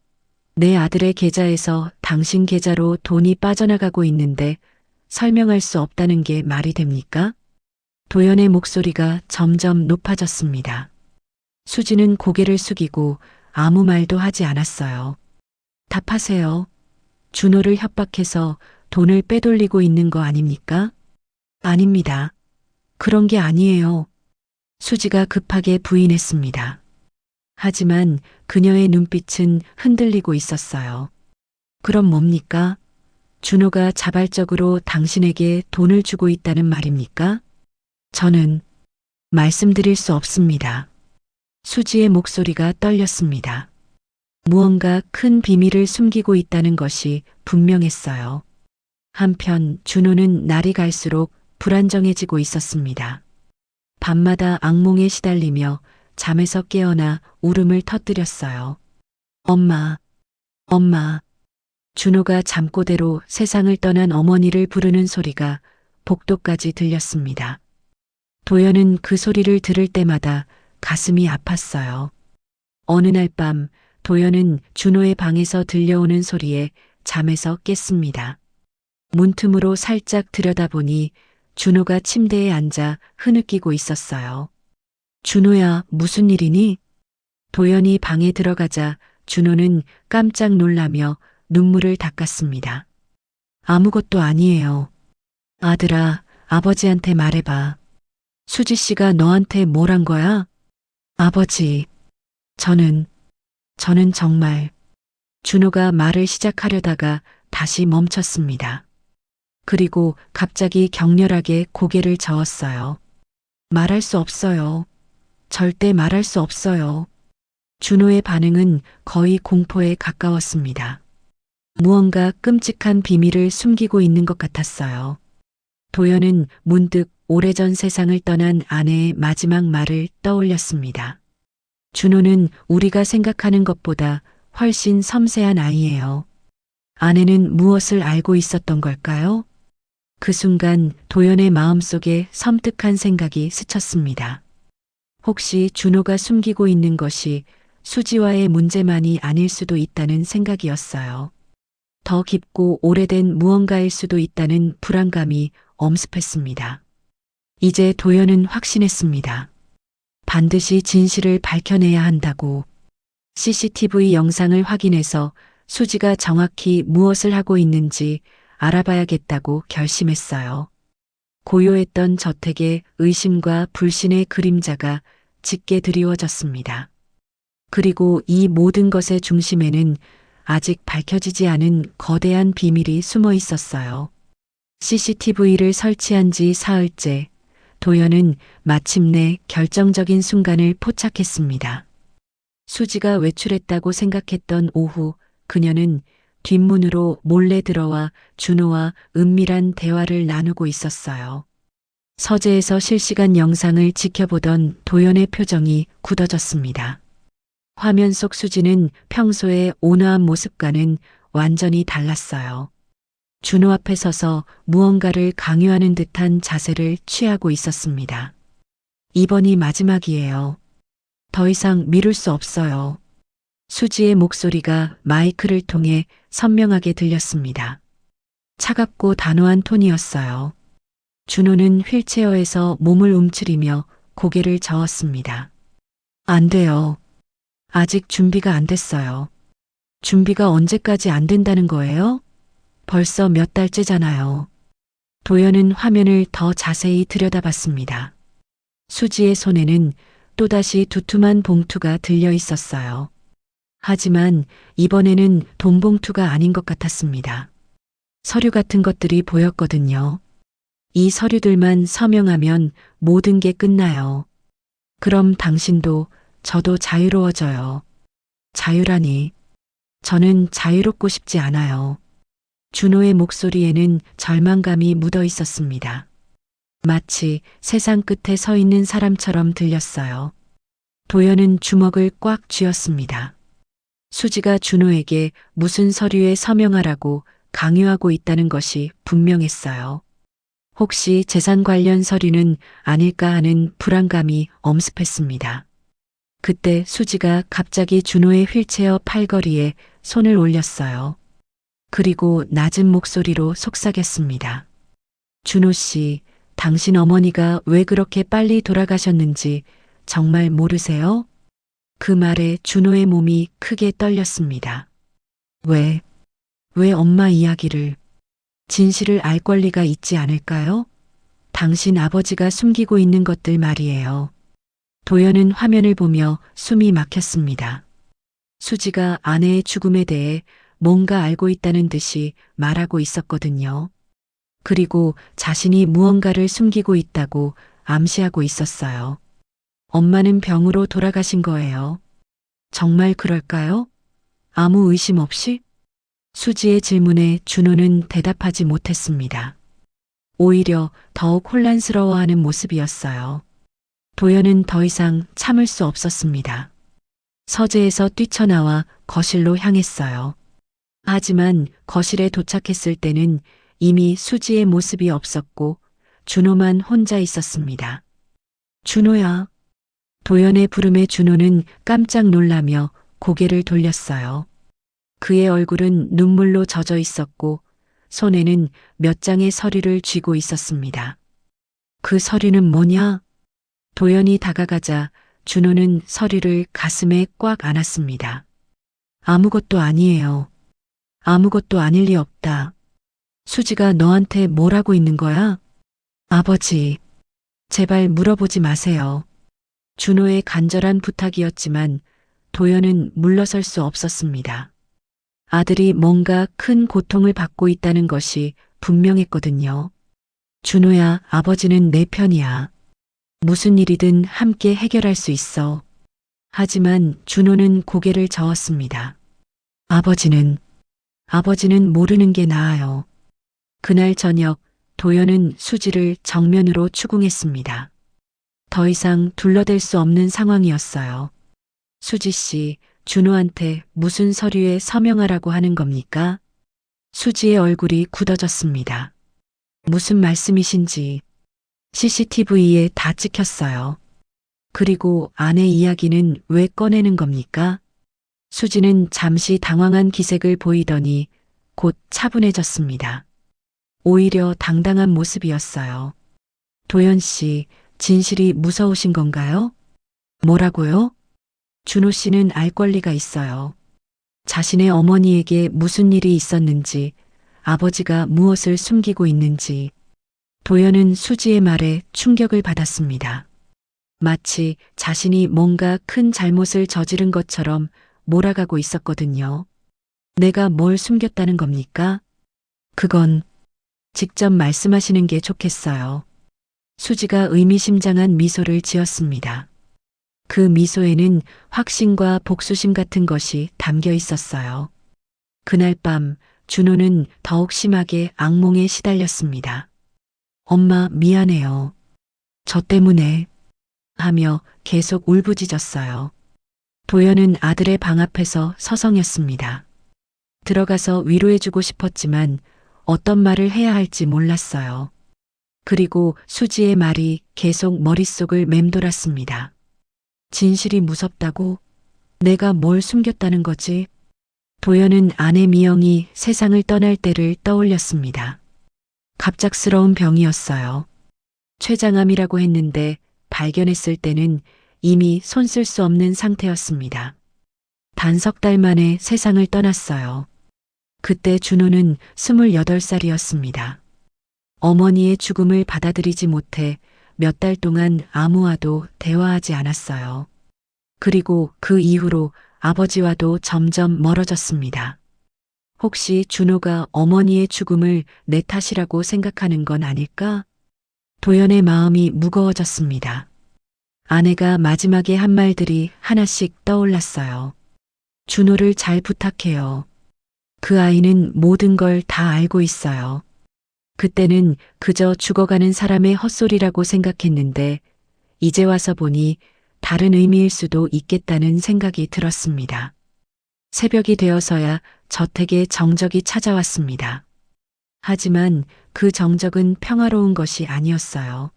내 아들의 계좌에서 당신 계좌로 돈이 빠져나가고 있는데 설명할 수 없다는 게 말이 됩니까? 도연의 목소리가 점점 높아졌습니다. 수지는 고개를 숙이고 아무 말도 하지 않았어요. 답하세요. 준호를 협박해서 돈을 빼돌리고 있는 거 아닙니까? 아닙니다. 그런 게 아니에요. 수지가 급하게 부인했습니다. 하지만 그녀의 눈빛은 흔들리고 있었어요. 그럼 뭡니까? 준호가 자발적으로 당신에게 돈을 주고 있다는 말입니까? 저는 말씀드릴 수 없습니다. 수지의 목소리가 떨렸습니다. 무언가 큰 비밀을 숨기고 있다는 것이 분명했어요. 한편 준호는 날이 갈수록 불안정해지고 있었습니다. 밤마다 악몽에 시달리며 잠에서 깨어나 울음을 터뜨렸어요. 엄마, 엄마. 준호가 잠꼬대로 세상을 떠난 어머니를 부르는 소리가 복도까지 들렸습니다. 도연은 그 소리를 들을 때마다 가슴이 아팠어요. 어느 날 밤 도연은 준호의 방에서 들려오는 소리에 잠에서 깼습니다. 문틈으로 살짝 들여다보니 준호가 침대에 앉아 흐느끼고 있었어요. 준호야, 무슨 일이니? 도연이 방에 들어가자 준호는 깜짝 놀라며 눈물을 닦았습니다. 아무것도 아니에요. 아들아, 아버지한테 말해봐. 수지 씨가 너한테 뭘 한 거야? 아버지, 저는 정말. 준호가 말을 시작하려다가 다시 멈췄습니다. 그리고 갑자기 격렬하게 고개를 저었어요. 말할 수 없어요. 절대 말할 수 없어요. 준호의 반응은 거의 공포에 가까웠습니다. 무언가 끔찍한 비밀을 숨기고 있는 것 같았어요. 도연은 문득 오래전 세상을 떠난 아내의 마지막 말을 떠올렸습니다. 준호는 우리가 생각하는 것보다 훨씬 섬세한 아이예요. 아내는 무엇을 알고 있었던 걸까요? 그 순간 도연의 마음속에 섬뜩한 생각이 스쳤습니다. 혹시 준호가 숨기고 있는 것이 수지와의 문제만이 아닐 수도 있다는 생각이었어요. 더 깊고 오래된 무언가일 수도 있다는 불안감이 엄습했습니다. 이제 도연은 확신했습니다. 반드시 진실을 밝혀내야 한다고. CCTV 영상을 확인해서 수지가 정확히 무엇을 하고 있는지 알아봐야겠다고 결심했어요. 고요했던 저택에 의심과 불신의 그림자가 짙게 드리워졌습니다. 그리고 이 모든 것의 중심에는 아직 밝혀지지 않은 거대한 비밀이 숨어 있었어요. CCTV를 설치한 지 사흘째, 도연은 마침내 결정적인 순간을 포착했습니다. 수지가 외출했다고 생각했던 오후, 그녀는 뒷문으로 몰래 들어와 준호와 은밀한 대화를 나누고 있었어요. 서재에서 실시간 영상을 지켜보던 도연의 표정이 굳어졌습니다. 화면 속 수지는 평소의 온화한 모습과는 완전히 달랐어요. 준호 앞에 서서 무언가를 강요하는 듯한 자세를 취하고 있었습니다. 이번이 마지막이에요. 더 이상 미룰 수 없어요. 수지의 목소리가 마이크를 통해 선명하게 들렸습니다. 차갑고 단호한 톤이었어요. 준호는 휠체어에서 몸을 움츠리며 고개를 저었습니다. 안 돼요. 아직 준비가 안 됐어요. 준비가 언제까지 안 된다는 거예요? 벌써 몇 달째잖아요. 도연은 화면을 더 자세히 들여다봤습니다. 수지의 손에는 또다시 두툼한 봉투가 들려 있었어요. 하지만 이번에는 돈 봉투가 아닌 것 같았습니다. 서류 같은 것들이 보였거든요. 이 서류들만 서명하면 모든 게 끝나요. 그럼 당신도 저도 자유로워져요. 자유라니. 저는 자유롭고 싶지 않아요. 준호의 목소리에는 절망감이 묻어 있었습니다. 마치 세상 끝에 서 있는 사람처럼 들렸어요. 도연은 주먹을 꽉 쥐었습니다. 수지가 준호에게 무슨 서류에 서명하라고 강요하고 있다는 것이 분명했어요. 혹시 재산 관련 서류는 아닐까 하는 불안감이 엄습했습니다. 그때 수지가 갑자기 준호의 휠체어 팔걸이에 손을 올렸어요. 그리고 낮은 목소리로 속삭였습니다. 준호 씨, 당신 어머니가 왜 그렇게 빨리 돌아가셨는지 정말 모르세요? 그 말에 준호의 몸이 크게 떨렸습니다. 왜 엄마 이야기를, 진실을 알 권리가 있지 않을까요? 당신 아버지가 숨기고 있는 것들 말이에요. 도연은 화면을 보며 숨이 막혔습니다. 수지가 아내의 죽음에 대해 뭔가 알고 있다는 듯이 말하고 있었거든요. 그리고 자신이 무언가를 숨기고 있다고 암시하고 있었어요. 엄마는 병으로 돌아가신 거예요. 정말 그럴까요? 아무 의심 없이? 수지의 질문에 준호는 대답하지 못했습니다. 오히려 더욱 혼란스러워하는 모습이었어요. 도연은 더 이상 참을 수 없었습니다. 서재에서 뛰쳐나와 거실로 향했어요. 하지만 거실에 도착했을 때는 이미 수지의 모습이 없었고 준호만 혼자 있었습니다. 준호야. 도연의 부름에 준호는 깜짝 놀라며 고개를 돌렸어요. 그의 얼굴은 눈물로 젖어 있었고 손에는 몇 장의 서류를 쥐고 있었습니다. 그 서류는 뭐냐? 도연이 다가가자 준호는 서류를 가슴에 꽉 안았습니다. 아무것도 아니에요. 아무것도 아닐 리 없다. 수지가 너한테 뭘 하고 있는 거야? 아버지, 제발 물어보지 마세요. 준호의 간절한 부탁이었지만 도연은 물러설 수 없었습니다. 아들이 뭔가 큰 고통을 받고 있다는 것이 분명했거든요. 준호야, 아버지는 내 편이야. 무슨 일이든 함께 해결할 수 있어. 하지만 준호는 고개를 저었습니다. 아버지는 모르는 게 나아요. 그날 저녁 도연은 수지를 정면으로 추궁했습니다. 더 이상 둘러댈 수 없는 상황이었어요. 수지 씨, 준호한테 무슨 서류에 서명하라고 하는 겁니까? 수지의 얼굴이 굳어졌습니다. 무슨 말씀이신지. CCTV에 다 찍혔어요. 그리고 아내 이야기는 왜 꺼내는 겁니까? 수지는 잠시 당황한 기색을 보이더니 곧 차분해졌습니다. 오히려 당당한 모습이었어요. 도연 씨, 진실이 무서우신 건가요? 뭐라고요? 준호 씨는 알 권리가 있어요. 자신의 어머니에게 무슨 일이 있었는지, 아버지가 무엇을 숨기고 있는지, 도연은 수지의 말에 충격을 받았습니다. 마치 자신이 뭔가 큰 잘못을 저지른 것처럼 몰아가고 있었거든요. 내가 뭘 숨겼다는 겁니까? 그건 직접 말씀하시는 게 좋겠어요. 수지가 의미심장한 미소를 지었습니다. 그 미소에는 확신과 복수심 같은 것이 담겨 있었어요. 그날 밤 준호는 더욱 심하게 악몽에 시달렸습니다. 엄마 미안해요. 저 때문에 하며 계속 울부짖었어요. 도연은 아들의 방 앞에서 서성였습니다. 들어가서 위로해주고 싶었지만 어떤 말을 해야 할지 몰랐어요. 그리고 수지의 말이 계속 머릿속을 맴돌았습니다. 진실이 무섭다고? 내가 뭘 숨겼다는 거지? 도연은 아내 미영이 세상을 떠날 때를 떠올렸습니다. 갑작스러운 병이었어요. 췌장암이라고 했는데 발견했을 때는 이미 손 쓸 수 없는 상태였습니다. 단 석 달 만에 세상을 떠났어요. 그때 준호는 28살이었습니다. 어머니의 죽음을 받아들이지 못해 몇 달 동안 아무와도 대화하지 않았어요. 그리고 그 이후로 아버지와도 점점 멀어졌습니다. 혹시 준호가 어머니의 죽음을 내 탓이라고 생각하는 건 아닐까? 도연의 마음이 무거워졌습니다. 아내가 마지막에 한 말들이 하나씩 떠올랐어요. 준호를 잘 부탁해요. 그 아이는 모든 걸 다 알고 있어요. 그때는 그저 죽어가는 사람의 헛소리라고 생각했는데 이제 와서 보니 다른 의미일 수도 있겠다는 생각이 들었습니다. 새벽이 되어서야 저택에 정적이 찾아왔습니다. 하지만 그 정적은 평화로운 것이 아니었어요.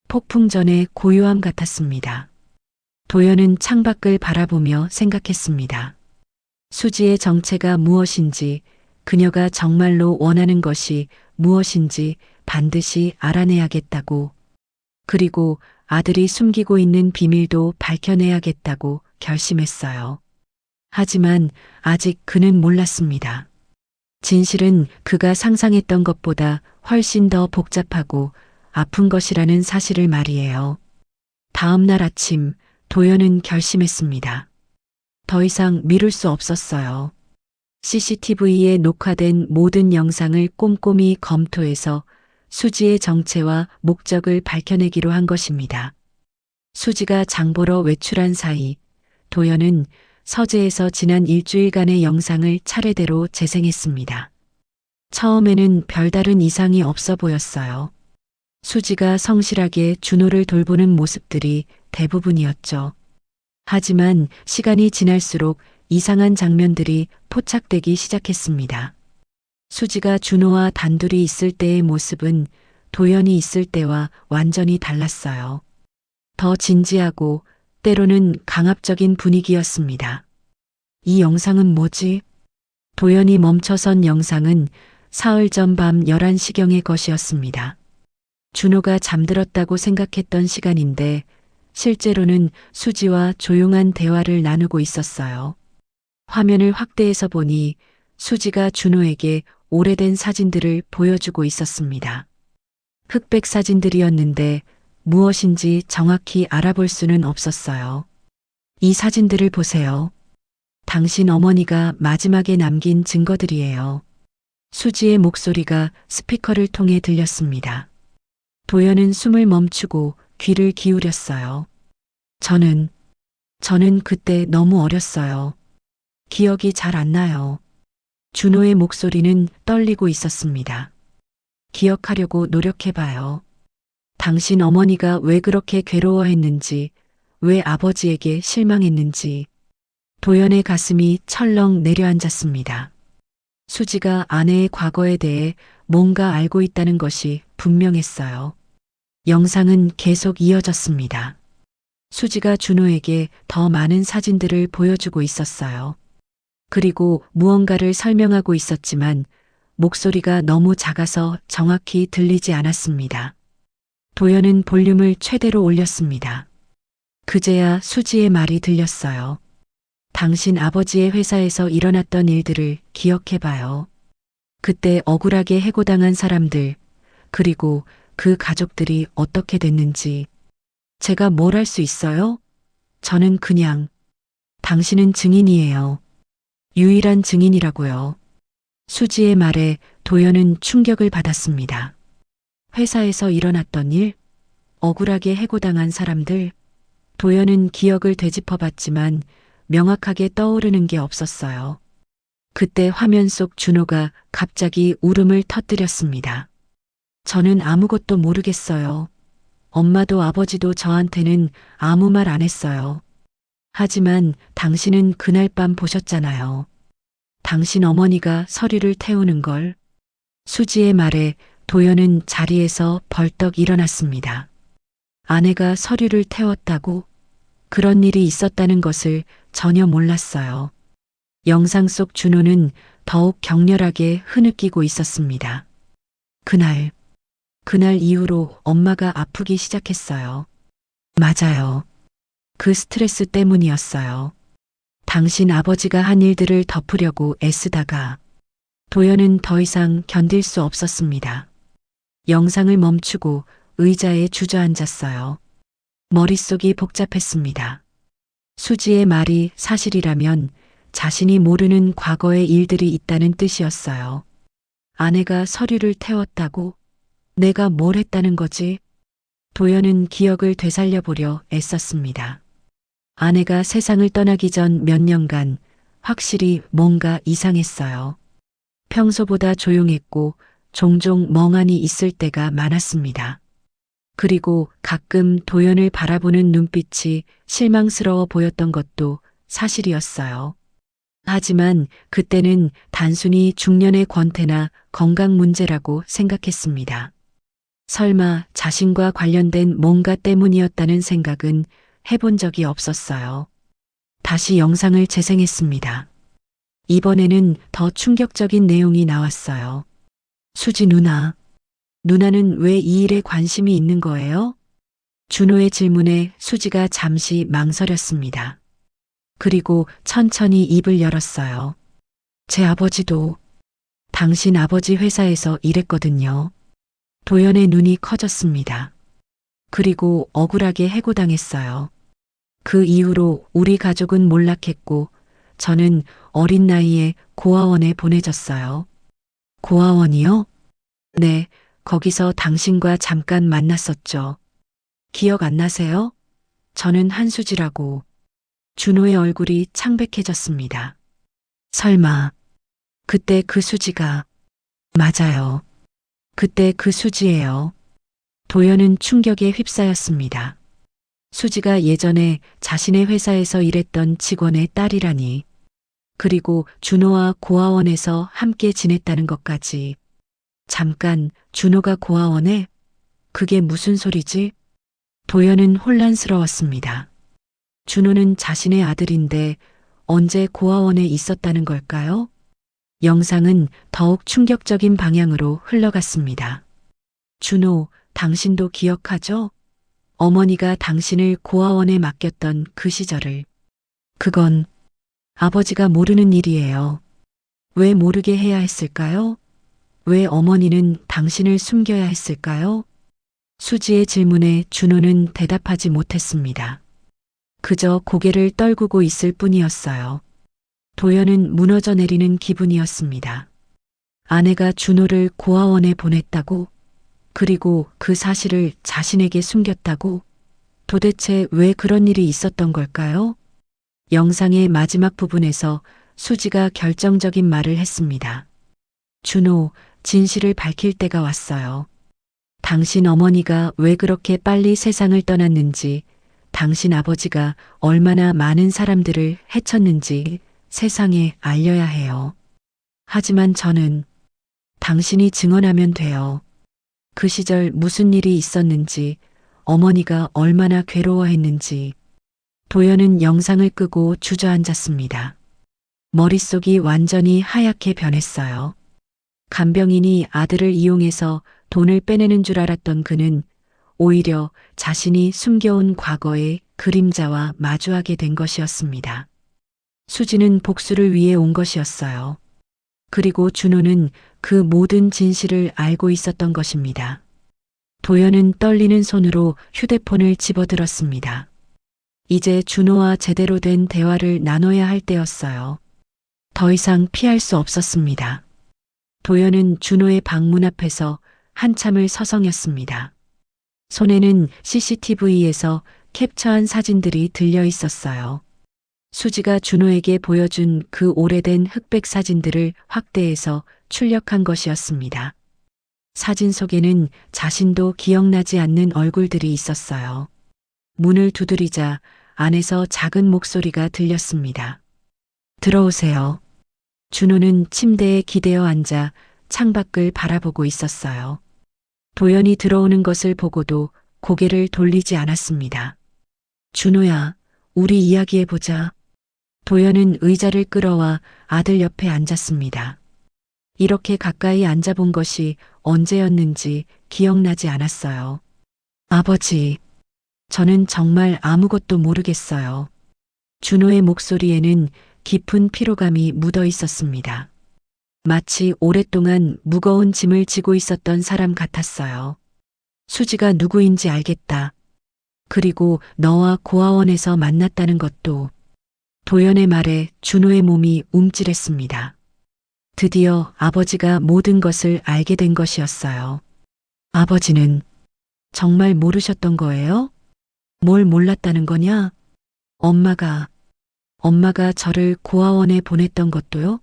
폭풍 전의 고요함 같았습니다. 도연은 창밖을 바라보며 생각했습니다. 수지의 정체가 무엇인지, 그녀가 정말로 원하는 것이 무엇인지 반드시 알아내야겠다고, 그리고 아들이 숨기고 있는 비밀도 밝혀내야겠다고 결심했어요. 하지만 아직 그는 몰랐습니다. 진실은 그가 상상했던 것보다 훨씬 더 복잡하고 아픈 것이라는 사실을 말이에요. 다음 날 아침 도연은 결심했습니다. 더 이상 미룰 수 없었어요. CCTV에 녹화된 모든 영상을 꼼꼼히 검토해서 수지의 정체와 목적을 밝혀내기로 한 것입니다. 수지가 장보러 외출한 사이 도연은 서재에서 지난 일주일간의 영상을 차례대로 재생했습니다. 처음에는 별다른 이상이 없어 보였어요. 수지가 성실하게 준호를 돌보는 모습들이 대부분이었죠. 하지만 시간이 지날수록 이상한 장면들이 포착되기 시작했습니다. 수지가 준호와 단둘이 있을 때의 모습은 도연이 있을 때와 완전히 달랐어요. 더 진지하고 때로는 강압적인 분위기였습니다. 이 영상은 뭐지? 도연이 멈춰선 영상은 사흘 전 밤 11시경의 것이었습니다. 준호가 잠들었다고 생각했던 시간인데 실제로는 수지와 조용한 대화를 나누고 있었어요. 화면을 확대해서 보니 수지가 준호에게 오래된 사진들을 보여주고 있었습니다. 흑백 사진들이었는데 무엇인지 정확히 알아볼 수는 없었어요. 이 사진들을 보세요. 당신 어머니가 마지막에 남긴 증거들이에요. 수지의 목소리가 스피커를 통해 들렸습니다. 도연은 숨을 멈추고 귀를 기울였어요. 저는 그때 너무 어렸어요. 기억이 잘 안 나요. 준호의 목소리는 떨리고 있었습니다. 기억하려고 노력해봐요. 당신 어머니가 왜 그렇게 괴로워했는지, 왜 아버지에게 실망했는지. 도연의 가슴이 철렁 내려앉았습니다. 수지가 아내의 과거에 대해 뭔가 알고 있다는 것이 분명했어요. 영상은 계속 이어졌습니다. 수지가 준호에게 더 많은 사진들을 보여주고 있었어요. 그리고 무언가를 설명하고 있었지만 목소리가 너무 작아서 정확히 들리지 않았습니다. 도연은 볼륨을 최대로 올렸습니다. 그제야 수지의 말이 들렸어요. 당신 아버지의 회사에서 일어났던 일들을 기억해봐요. 그때 억울하게 해고당한 사람들, 그리고 그 가족들이 어떻게 됐는지. 제가 뭘 할 수 있어요? 저는 그냥, 당신은 증인이에요. 유일한 증인이라고요. 수지의 말에 도연은 충격을 받았습니다. 회사에서 일어났던 일, 억울하게 해고당한 사람들, 도연은 기억을 되짚어봤지만 명확하게 떠오르는 게 없었어요. 그때 화면 속 준호가 갑자기 울음을 터뜨렸습니다. 저는 아무것도 모르겠어요. 엄마도 아버지도 저한테는 아무 말 안 했어요. 하지만 당신은 그날 밤 보셨잖아요. 당신 어머니가 서류를 태우는 걸. 수지의 말에 도연은 자리에서 벌떡 일어났습니다. 아내가 서류를 태웠다고? 그런 일이 있었다는 것을 전혀 몰랐어요. 영상 속 준호는 더욱 격렬하게 흐느끼고 있었습니다. 그날 이후로 엄마가 아프기 시작했어요. 맞아요. 그 스트레스 때문이었어요. 당신 아버지가 한 일들을 덮으려고 애쓰다가 도연은 더 이상 견딜 수 없었습니다. 영상을 멈추고 의자에 주저앉았어요. 머릿속이 복잡했습니다. 수지의 말이 사실이라면 자신이 모르는 과거의 일들이 있다는 뜻이었어요. 아내가 서류를 태웠다고? 내가 뭘 했다는 거지? 도연은 기억을 되살려보려 애썼습니다. 아내가 세상을 떠나기 전 몇 년간 확실히 뭔가 이상했어요. 평소보다 조용했고 종종 멍하니 있을 때가 많았습니다. 그리고 가끔 도연을 바라보는 눈빛이 실망스러워 보였던 것도 사실이었어요. 하지만 그때는 단순히 중년의 권태나 건강 문제라고 생각했습니다. 설마 자신과 관련된 뭔가 때문이었다는 생각은 해본 적이 없었어요. 다시 영상을 재생했습니다. 이번에는 더 충격적인 내용이 나왔어요. 수지 누나는 왜 이 일에 관심이 있는 거예요? 준호의 질문에 수지가 잠시 망설였습니다. 그리고 천천히 입을 열었어요. 제 아버지도 당신 아버지 회사에서 일했거든요. 도연의 눈이 커졌습니다. 그리고 억울하게 해고당했어요. 그 이후로 우리 가족은 몰락했고 저는 어린 나이에 고아원에 보내졌어요. 고아원이요? 네, 거기서 당신과 잠깐 만났었죠. 기억 안 나세요? 저는 한수지라고. 준호의 얼굴이 창백해졌습니다. 설마, 그때 그 수지가. 맞아요. 그때 그 수지예요. 도연은 충격에 휩싸였습니다. 수지가 예전에 자신의 회사에서 일했던 직원의 딸이라니. 그리고 준호와 고아원에서 함께 지냈다는 것까지. 잠깐, 준호가 고아원에? 그게 무슨 소리지? 도연은 혼란스러웠습니다. 준호는 자신의 아들인데 언제 고아원에 있었다는 걸까요? 영상은 더욱 충격적인 방향으로 흘러갔습니다. 준호, 당신도 기억하죠? 어머니가 당신을 고아원에 맡겼던 그 시절을. 그건 아버지가 모르는 일이에요. 왜 모르게 해야 했을까요? 왜 어머니는 당신을 숨겨야 했을까요? 수지의 질문에 준호는 대답하지 못했습니다. 그저 고개를 떨구고 있을 뿐이었어요. 도연은 무너져 내리는 기분이었습니다. 아내가 준호를 고아원에 보냈다고? 그리고 그 사실을 자신에게 숨겼다고? 도대체 왜 그런 일이 있었던 걸까요? 영상의 마지막 부분에서 수지가 결정적인 말을 했습니다. 준호, 진실을 밝힐 때가 왔어요. 당신 어머니가 왜 그렇게 빨리 세상을 떠났는지, 당신 아버지가 얼마나 많은 사람들을 해쳤는지 세상에 알려야 해요. 하지만 저는 당신이 증언하면 돼요. 그 시절 무슨 일이 있었는지, 어머니가 얼마나 괴로워했는지. 도연은 영상을 끄고 주저앉았습니다. 머릿속이 완전히 하얗게 변했어요. 간병인이 아들을 이용해서 돈을 빼내는 줄 알았던 그는 오히려 자신이 숨겨온 과거의 그림자와 마주하게 된 것이었습니다. 수지는 복수를 위해 온 것이었어요. 그리고 준호는 그 모든 진실을 알고 있었던 것입니다. 도연은 떨리는 손으로 휴대폰을 집어들었습니다. 이제 준호와 제대로 된 대화를 나눠야 할 때였어요. 더 이상 피할 수 없었습니다. 도연은 준호의 방문 앞에서 한참을 서성였습니다. 손에는 CCTV에서 캡처한 사진들이 들려 있었어요. 수지가 준호에게 보여준 그 오래된 흑백 사진들을 확대해서 출력한 것이었습니다. 사진 속에는 자신도 기억나지 않는 얼굴들이 있었어요. 문을 두드리자 안에서 작은 목소리가 들렸습니다. 들어오세요. 준호는 침대에 기대어 앉아 창밖을 바라보고 있었어요. 도연이 들어오는 것을 보고도 고개를 돌리지 않았습니다. 준호야, 우리 이야기해보자. 도연은 의자를 끌어와 아들 옆에 앉았습니다. 이렇게 가까이 앉아본 것이 언제였는지 기억나지 않았어요. 아버지, 저는 정말 아무것도 모르겠어요. 준호의 목소리에는 깊은 피로감이 묻어 있었습니다. 마치 오랫동안 무거운 짐을 지고 있었던 사람 같았어요. 수지가 누구인지 알겠다. 그리고 너와 고아원에서 만났다는 것도. 도연의 말에 준호의 몸이 움찔했습니다. 드디어 아버지가 모든 것을 알게 된 것이었어요. 아버지는 정말 모르셨던 거예요? 뭘 몰랐다는 거냐? 엄마가 저를 고아원에 보냈던 것도요?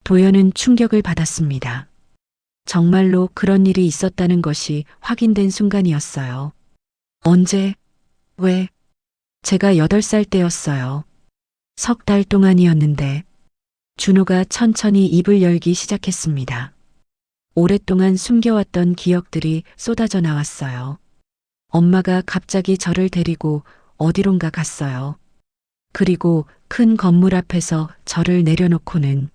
도연은 충격을 받았습니다. 정말로 그런 일이 있었다는 것이 확인된 순간이었어요. 언제? 왜? 제가 8살 때였어요. 3달 동안이었는데. 준호가 천천히 입을 열기 시작했습니다. 오랫동안 숨겨왔던 기억들이 쏟아져 나왔어요. 엄마가 갑자기 저를 데리고 어디론가 갔어요. 그리고 큰 건물 앞에서 저를 내려놓고는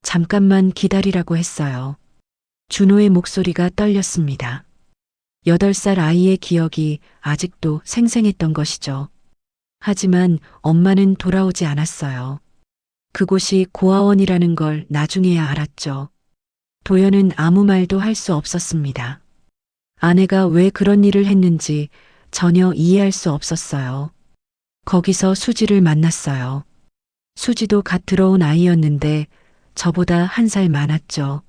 잠깐만 기다리라고 했어요. 준호의 목소리가 떨렸습니다. 8살 아이의 기억이 아직도 생생했던 것이죠. 하지만 엄마는 돌아오지 않았어요. 그곳이 고아원이라는 걸 나중에야 알았죠. 도연은 아무 말도 할 수 없었습니다. 아내가 왜 그런 일을 했는지 전혀 이해할 수 없었어요. 거기서 수지를 만났어요. 수지도 갓 들어온 아이였는데 저보다 1살 많았죠.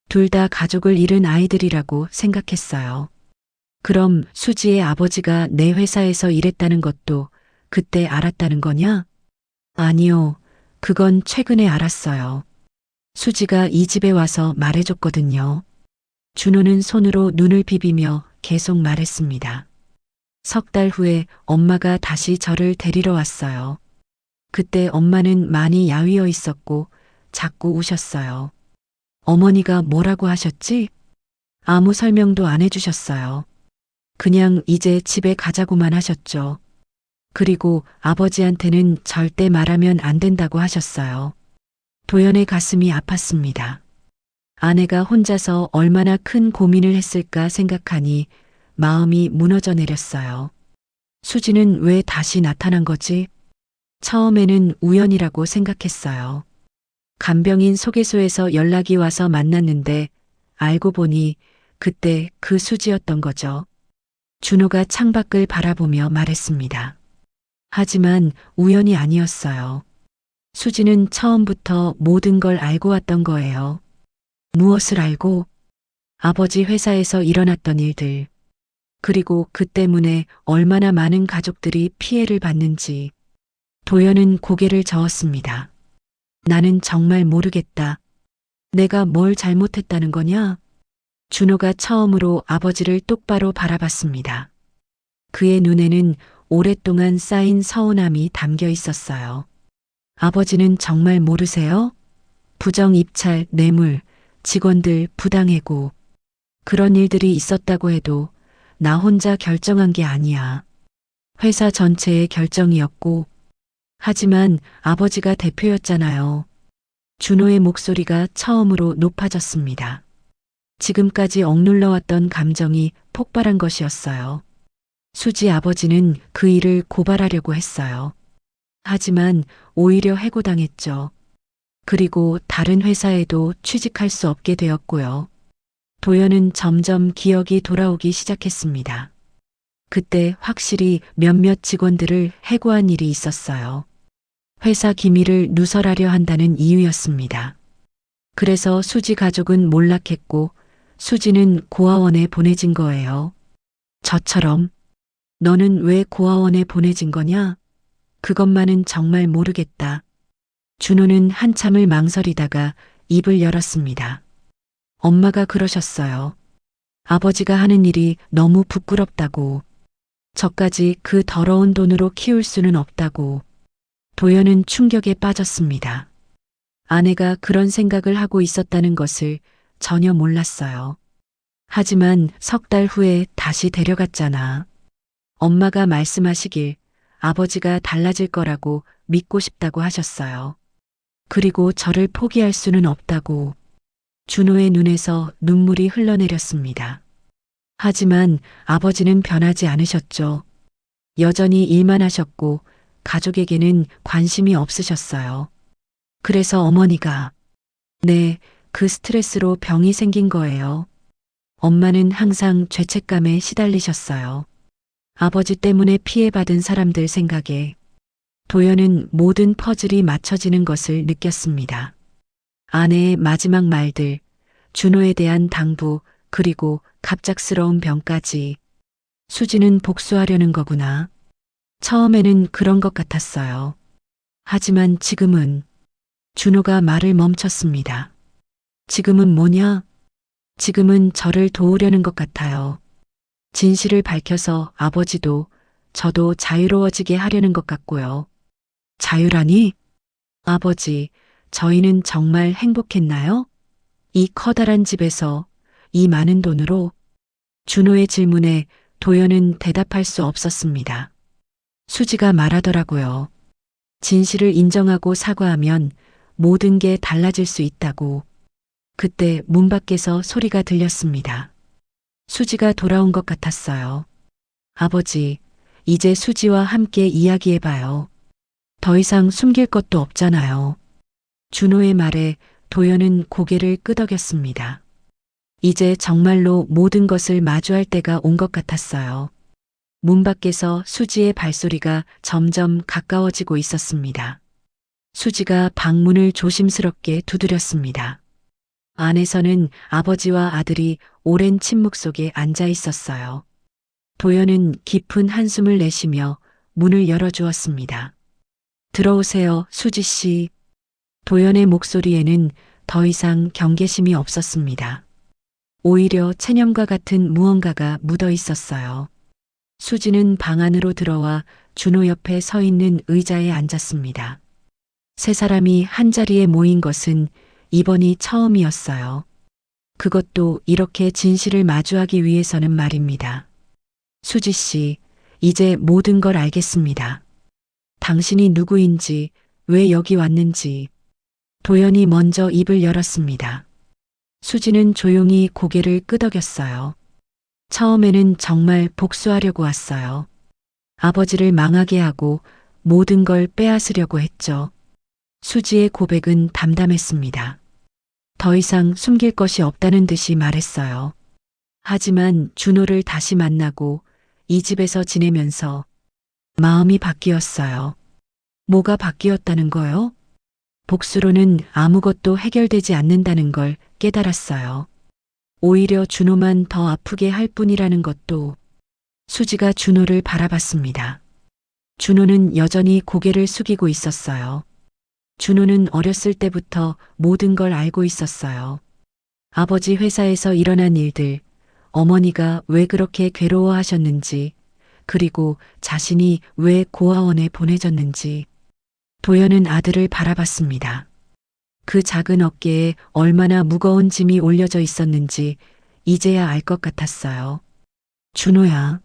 둘 다 가족을 잃은 아이들이라고 생각했어요. 그럼 수지의 아버지가 내 회사에서 일했다는 것도 그때 알았다는 거냐? 아니요. 그건 최근에 알았어요. 수지가 이 집에 와서 말해줬거든요. 준호는 손으로 눈을 비비며 계속 말했습니다. 3달 후에 엄마가 다시 저를 데리러 왔어요. 그때 엄마는 많이 야위어 있었고 자꾸 우셨어요. 어머니가 뭐라고 하셨지? 아무 설명도 안 해주셨어요. 그냥 이제 집에 가자고만 하셨죠. 그리고 아버지한테는 절대 말하면 안 된다고 하셨어요. 도연의 가슴이 아팠습니다. 아내가 혼자서 얼마나 큰 고민을 했을까 생각하니 마음이 무너져 내렸어요. 수지는 왜 다시 나타난 거지? 처음에는 우연이라고 생각했어요. 간병인 소개소에서 연락이 와서 만났는데 알고 보니 그때 그 수지였던 거죠. 준호가 창밖을 바라보며 말했습니다. 하지만 우연이 아니었어요. 수지는 처음부터 모든 걸 알고 왔던 거예요. 무엇을 알고? 아버지 회사에서 일어났던 일들. 그리고 그 때문에 얼마나 많은 가족들이 피해를 받는지. 도연은 고개를 저었습니다. 나는 정말 모르겠다. 내가 뭘 잘못했다는 거냐? 준호가 처음으로 아버지를 똑바로 바라봤습니다. 그의 눈에는 오랫동안 쌓인 서운함이 담겨 있었어요. 아버지는 정말 모르세요? 부정 입찰, 뇌물, 직원들 부당해고. 그런 일들이 있었다고 해도 나 혼자 결정한 게 아니야. 회사 전체의 결정이었고. 하지만 아버지가 대표였잖아요. 준호의 목소리가 처음으로 높아졌습니다. 지금까지 억눌러왔던 감정이 폭발한 것이었어요. 수지 아버지는 그 일을 고발하려고 했어요. 하지만 오히려 해고당했죠. 그리고 다른 회사에도 취직할 수 없게 되었고요. 도연은 점점 기억이 돌아오기 시작했습니다. 그때 확실히 몇몇 직원들을 해고한 일이 있었어요. 회사 기밀을 누설하려 한다는 이유였습니다. 그래서 수지 가족은 몰락했고 수지는 고아원에 보내진 거예요. 저처럼 너는 왜 고아원에 보내진 거냐? 그것만은 정말 모르겠다. 준호는 한참을 망설이다가 입을 열었습니다. 엄마가 그러셨어요. 아버지가 하는 일이 너무 부끄럽다고. 저까지 그 더러운 돈으로 키울 수는 없다고. 도연은 충격에 빠졌습니다. 아내가 그런 생각을 하고 있었다는 것을 전혀 몰랐어요. 하지만 석 달 후에 다시 데려갔잖아. 엄마가 말씀하시길 아버지가 달라질 거라고 믿고 싶다고 하셨어요. 그리고 저를 포기할 수는 없다고. 준호의 눈에서 눈물이 흘러내렸습니다. 하지만 아버지는 변하지 않으셨죠. 여전히 일만 하셨고 가족에게는 관심이 없으셨어요. 그래서 어머니가 네, 그 스트레스로 병이 생긴 거예요. 엄마는 항상 죄책감에 시달리셨어요. 아버지 때문에 피해받은 사람들 생각에 도연은 모든 퍼즐이 맞춰지는 것을 느꼈습니다. 아내의 마지막 말들, 준호에 대한 당부, 그리고 갑작스러운 병까지. 수지는 복수하려는 거구나. 처음에는 그런 것 같았어요. 하지만 지금은 준호가 말을 멈췄습니다. 지금은 뭐냐? 지금은 저를 도우려는 것 같아요. 진실을 밝혀서 아버지도 저도 자유로워지게 하려는 것 같고요. 자유라니? 아버지, 저희는 정말 행복했나요? 이 커다란 집에서 이 많은 돈으로? 준호의 질문에 도연은 대답할 수 없었습니다. 수지가 말하더라고요. 진실을 인정하고 사과하면 모든 게 달라질 수 있다고. 그때 문 밖에서 소리가 들렸습니다. 수지가 돌아온 것 같았어요. 아버지, 이제 수지와 함께 이야기해봐요. 더 이상 숨길 것도 없잖아요. 준호의 말에 도연은 고개를 끄덕였습니다. 이제 정말로 모든 것을 마주할 때가 온 것 같았어요. 문 밖에서 수지의 발소리가 점점 가까워지고 있었습니다. 수지가 방문을 조심스럽게 두드렸습니다. 안에서는 아버지와 아들이 오랜 침묵 속에 앉아 있었어요. 도연은 깊은 한숨을 내쉬며 문을 열어주었습니다. 들어오세요, 수지 씨. 도연의 목소리에는 더 이상 경계심이 없었습니다. 오히려 체념과 같은 무언가가 묻어 있었어요. 수지는 방 안으로 들어와 준호 옆에 서 있는 의자에 앉았습니다. 세 사람이 한자리에 모인 것은 이번이 처음이었어요. 그것도 이렇게 진실을 마주하기 위해서는 말입니다. 수지 씨, 이제 모든 걸 알겠습니다. 당신이 누구인지, 왜 여기 왔는지. 도연이 먼저 입을 열었습니다. 수지는 조용히 고개를 끄덕였어요. 처음에는 정말 복수하려고 왔어요. 아버지를 망하게 하고 모든 걸 빼앗으려고 했죠. 수지의 고백은 담담했습니다. 더 이상 숨길 것이 없다는 듯이 말했어요. 하지만 준호를 다시 만나고 이 집에서 지내면서 마음이 바뀌었어요. 뭐가 바뀌었다는 거요? 복수로는 아무것도 해결되지 않는다는 걸 깨달았어요. 오히려 준호만 더 아프게 할 뿐이라는 것도. 수지가 준호를 바라봤습니다. 준호는 여전히 고개를 숙이고 있었어요. 준호는 어렸을 때부터 모든 걸 알고 있었어요. 아버지 회사에서 일어난 일들, 어머니가 왜 그렇게 괴로워하셨는지, 그리고 자신이 왜 고아원에 보내졌는지. 도연은 아들을 바라봤습니다. 그 작은 어깨에 얼마나 무거운 짐이 올려져 있었는지 이제야 알 것 같았어요. 준호야.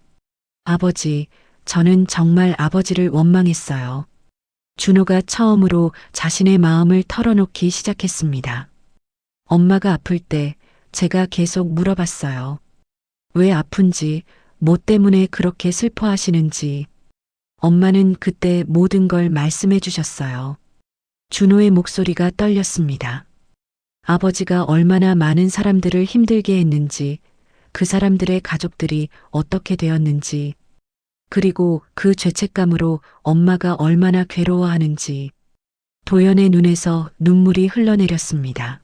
아버지, 저는 정말 아버지를 원망했어요. 준호가 처음으로 자신의 마음을 털어놓기 시작했습니다. 엄마가 아플 때 제가 계속 물어봤어요. 왜 아픈지, 뭐 때문에 그렇게 슬퍼하시는지. 엄마는 그때 모든 걸 말씀해 주셨어요. 준호의 목소리가 떨렸습니다. 아버지가 얼마나 많은 사람들을 힘들게 했는지, 그 사람들의 가족들이 어떻게 되었는지, 그리고 그 죄책감으로 엄마가 얼마나 괴로워하는지, 도연의 눈에서 눈물이 흘러내렸습니다.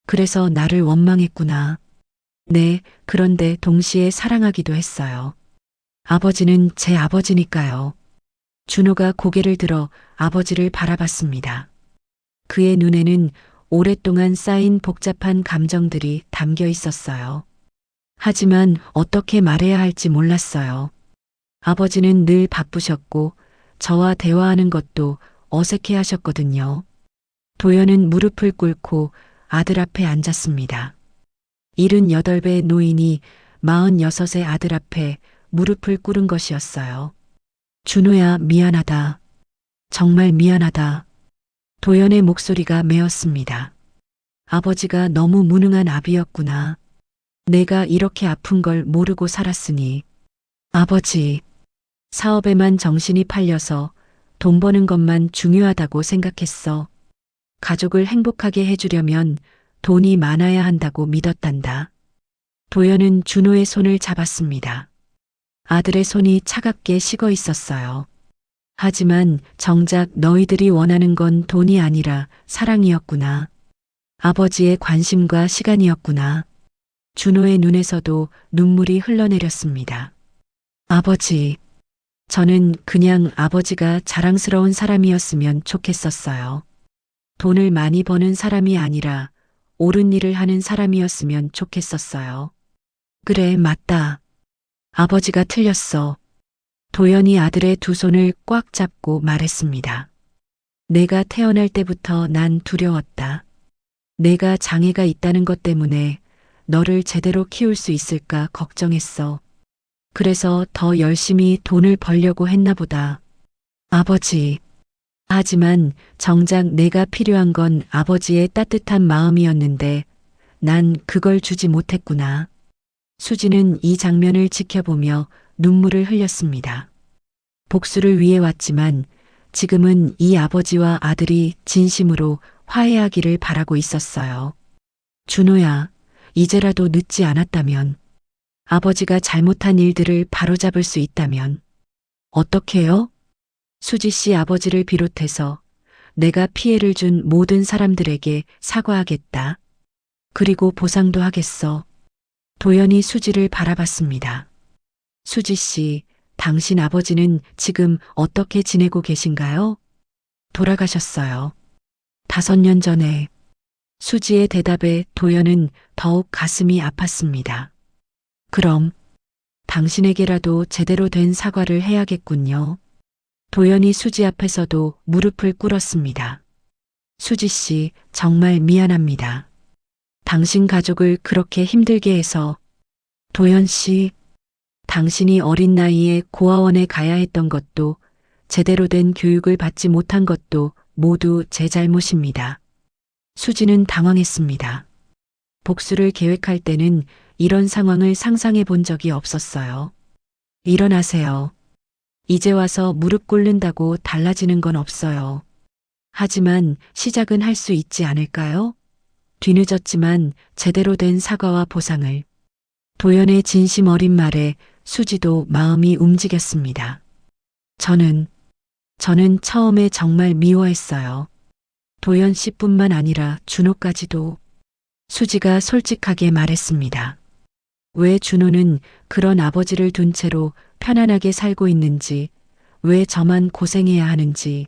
그래서 나를 원망했구나. 네, 그런데 동시에 사랑하기도 했어요. 아버지는 제 아버지니까요. 준호가 고개를 들어 아버지를 바라봤습니다. 그의 눈에는 오랫동안 쌓인 복잡한 감정들이 담겨 있었어요. 하지만 어떻게 말해야 할지 몰랐어요. 아버지는 늘 바쁘셨고 저와 대화하는 것도 어색해 하셨거든요. 도연은 무릎을 꿇고 아들 앞에 앉았습니다. 78배 노인이 46의 아들 앞에 무릎을 꿇은 것이었어요. 준호야, 미안하다. 정말 미안하다. 도연의 목소리가 메었습니다. 아버지가 너무 무능한 아비였구나. 내가 이렇게 아픈 걸 모르고 살았으니. 아버지, 사업에만 정신이 팔려서 돈 버는 것만 중요하다고 생각했어. 가족을 행복하게 해주려면 돈이 많아야 한다고 믿었단다. 도연은 준호의 손을 잡았습니다. 아들의 손이 차갑게 식어 있었어요. 하지만 정작 너희들이 원하는 건 돈이 아니라 사랑이었구나. 아버지의 관심과 시간이었구나. 준호의 눈에서도 눈물이 흘러내렸습니다. 아버지, 저는 그냥 아버지가 자랑스러운 사람이었으면 좋겠었어요. 돈을 많이 버는 사람이 아니라 옳은 일을 하는 사람이었으면 좋겠었어요. 그래, 맞다. 아버지가 틀렸어. 도연이 아들의 두 손을 꽉 잡고 말했습니다. 내가 태어날 때부터 난 두려웠다. 내가 장애가 있다는 것 때문에 너를 제대로 키울 수 있을까 걱정했어. 그래서 더 열심히 돈을 벌려고 했나 보다. 아버지. 하지만 정작 내가 필요한 건 아버지의 따뜻한 마음이었는데 난 그걸 주지 못했구나. 수지는 이 장면을 지켜보며 눈물을 흘렸습니다. 복수를 위해 왔지만 지금은 이 아버지와 아들이 진심으로 화해하기를 바라고 있었어요. 준호야, 이제라도 늦지 않았다면, 아버지가 잘못한 일들을 바로잡을 수 있다면, 어떻게요? 수지 씨 아버지를 비롯해서 내가 피해를 준 모든 사람들에게 사과하겠다. 그리고 보상도 하겠어. 도연이 수지를 바라봤습니다. 수지 씨, 당신 아버지는 지금 어떻게 지내고 계신가요? 돌아가셨어요. 5년 전에. 수지의 대답에 도연은 더욱 가슴이 아팠습니다. 그럼 당신에게라도 제대로 된 사과를 해야겠군요. 도연이 수지 앞에서도 무릎을 꿇었습니다. 수지 씨, 정말 미안합니다. 당신 가족을 그렇게 힘들게 해서. 도연 씨, 당신이 어린 나이에 고아원에 가야 했던 것도 제대로 된 교육을 받지 못한 것도 모두 제 잘못입니다. 수지는 당황했습니다. 복수를 계획할 때는 이런 상황을 상상해 본 적이 없었어요. 일어나세요. 이제 와서 무릎 꿇는다고 달라지는 건 없어요. 하지만 시작은 할 수 있지 않을까요? 뒤늦었지만 제대로 된 사과와 보상을. 도연의 진심 어린 말에 수지도 마음이 움직였습니다. 저는 처음에 정말 미워했어요. 도연 씨뿐만 아니라 준호까지도. 수지가 솔직하게 말했습니다. 왜 준호는 그런 아버지를 둔 채로 편안하게 살고 있는지, 왜 저만 고생해야 하는지.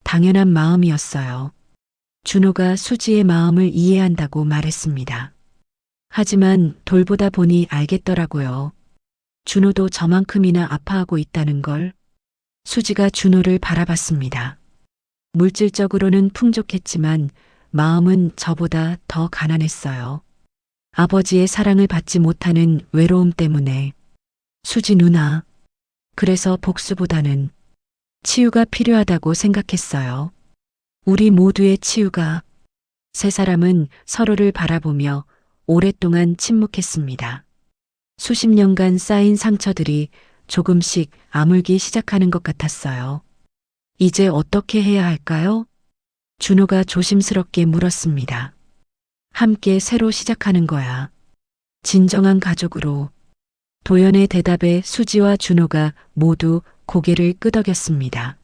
당연한 마음이었어요. 준호가 수지의 마음을 이해한다고 말했습니다. 하지만 돌보다 보니 알겠더라고요. 준호도 저만큼이나 아파하고 있다는 걸. 수지가 준호를 바라봤습니다. 물질적으로는 풍족했지만 마음은 저보다 더 가난했어요. 아버지의 사랑을 받지 못하는 외로움 때문에. 수지 누나. 그래서 복수보다는 치유가 필요하다고 생각했어요. 우리 모두의 치유가. 세 사람은 서로를 바라보며 오랫동안 침묵했습니다. 수십 년간 쌓인 상처들이 조금씩 아물기 시작하는 것 같았어요. 이제 어떻게 해야 할까요? 준호가 조심스럽게 물었습니다. 함께 새로 시작하는 거야. 진정한 가족으로. 도연의 대답에 수지와 준호가 모두 고개를 끄덕였습니다.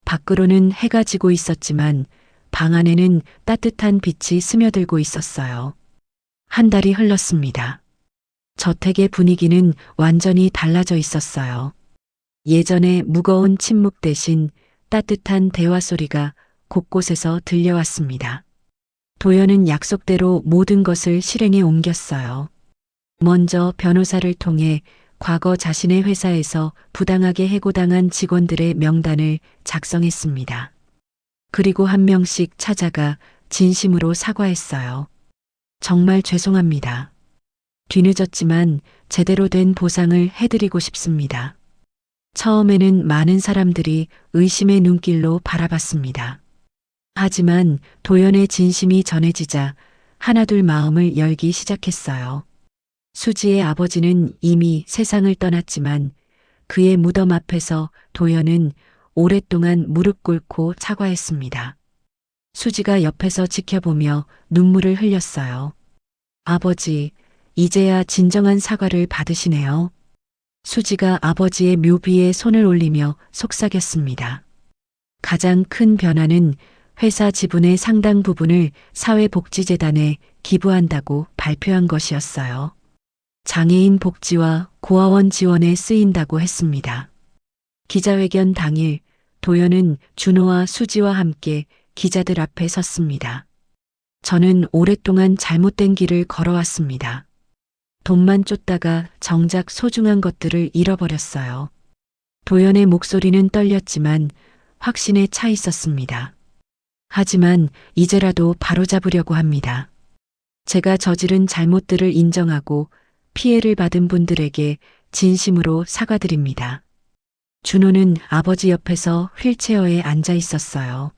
밖으로는 해가 지고 있었지만 방 안에는 따뜻한 빛이 스며들고 있었어요. 한 달이 흘렀습니다. 저택의 분위기는 완전히 달라져 있었어요. 예전에 무거운 침묵 대신 따뜻한 대화 소리가 곳곳에서 들려왔습니다. 도연은 약속대로 모든 것을 실행에 옮겼어요. 먼저 변호사를 통해 과거 자신의 회사에서 부당하게 해고당한 직원들의 명단을 작성했습니다. 그리고 한 명씩 찾아가 진심으로 사과했어요. 정말 죄송합니다. 뒤늦었지만 제대로 된 보상을 해드리고 싶습니다. 처음에는 많은 사람들이 의심의 눈길로 바라봤습니다. 하지만 도연의 진심이 전해지자 하나둘 마음을 열기 시작했어요. 수지의 아버지는 이미 세상을 떠났지만 그의 무덤 앞에서 도연은 오랫동안 무릎 꿇고 사과했습니다. 수지가 옆에서 지켜보며 눈물을 흘렸어요. 아버지, 이제야 진정한 사과를 받으시네요. 수지가 아버지의 묘비에 손을 올리며 속삭였습니다. 가장 큰 변화는 회사 지분의 상당 부분을 사회복지재단에 기부한다고 발표한 것이었어요. 장애인 복지와 고아원 지원에 쓰인다고 했습니다. 기자회견 당일 도연은 준호와 수지와 함께 기자들 앞에 섰습니다. 저는 오랫동안 잘못된 길을 걸어왔습니다. 돈만 쫓다가 정작 소중한 것들을 잃어버렸어요. 도연의 목소리는 떨렸지만 확신에 차 있었습니다. 하지만 이제라도 바로잡으려고 합니다. 제가 저지른 잘못들을 인정하고 피해를 받은 분들에게 진심으로 사과드립니다. 준호는 아버지 옆에서 휠체어에 앉아 있었어요.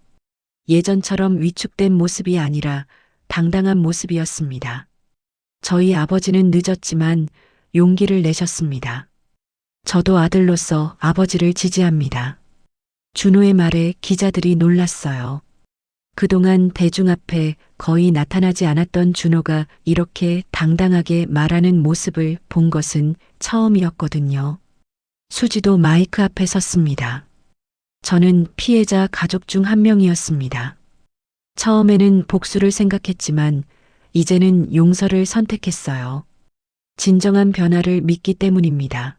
예전처럼 위축된 모습이 아니라 당당한 모습이었습니다. 저희 아버지는 늦었지만 용기를 내셨습니다. 저도 아들로서 아버지를 지지합니다. 준호의 말에 기자들이 놀랐어요. 그동안 대중 앞에 거의 나타나지 않았던 준호가 이렇게 당당하게 말하는 모습을 본 것은 처음이었거든요. 수지도 마이크 앞에 섰습니다. 저는 피해자 가족 중 한 명이었습니다. 처음에는 복수를 생각했지만 이제는 용서를 선택했어요. 진정한 변화를 믿기 때문입니다.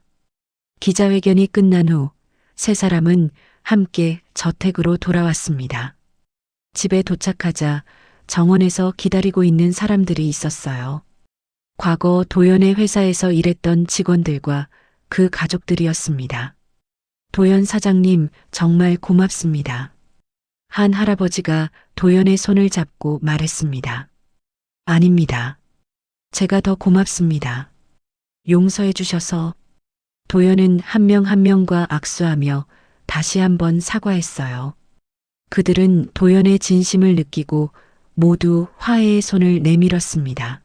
기자회견이 끝난 후 세 사람은 함께 저택으로 돌아왔습니다. 집에 도착하자 정원에서 기다리고 있는 사람들이 있었어요. 과거 도연의 회사에서 일했던 직원들과 그 가족들이었습니다. 도연 사장님, 정말 고맙습니다. 한 할아버지가 도연의 손을 잡고 말했습니다. 아닙니다. 제가 더 고맙습니다. 용서해 주셔서. 도연은 한 명 한 명과 악수하며 다시 한번 사과했어요. 그들은 도연의 진심을 느끼고 모두 화해의 손을 내밀었습니다.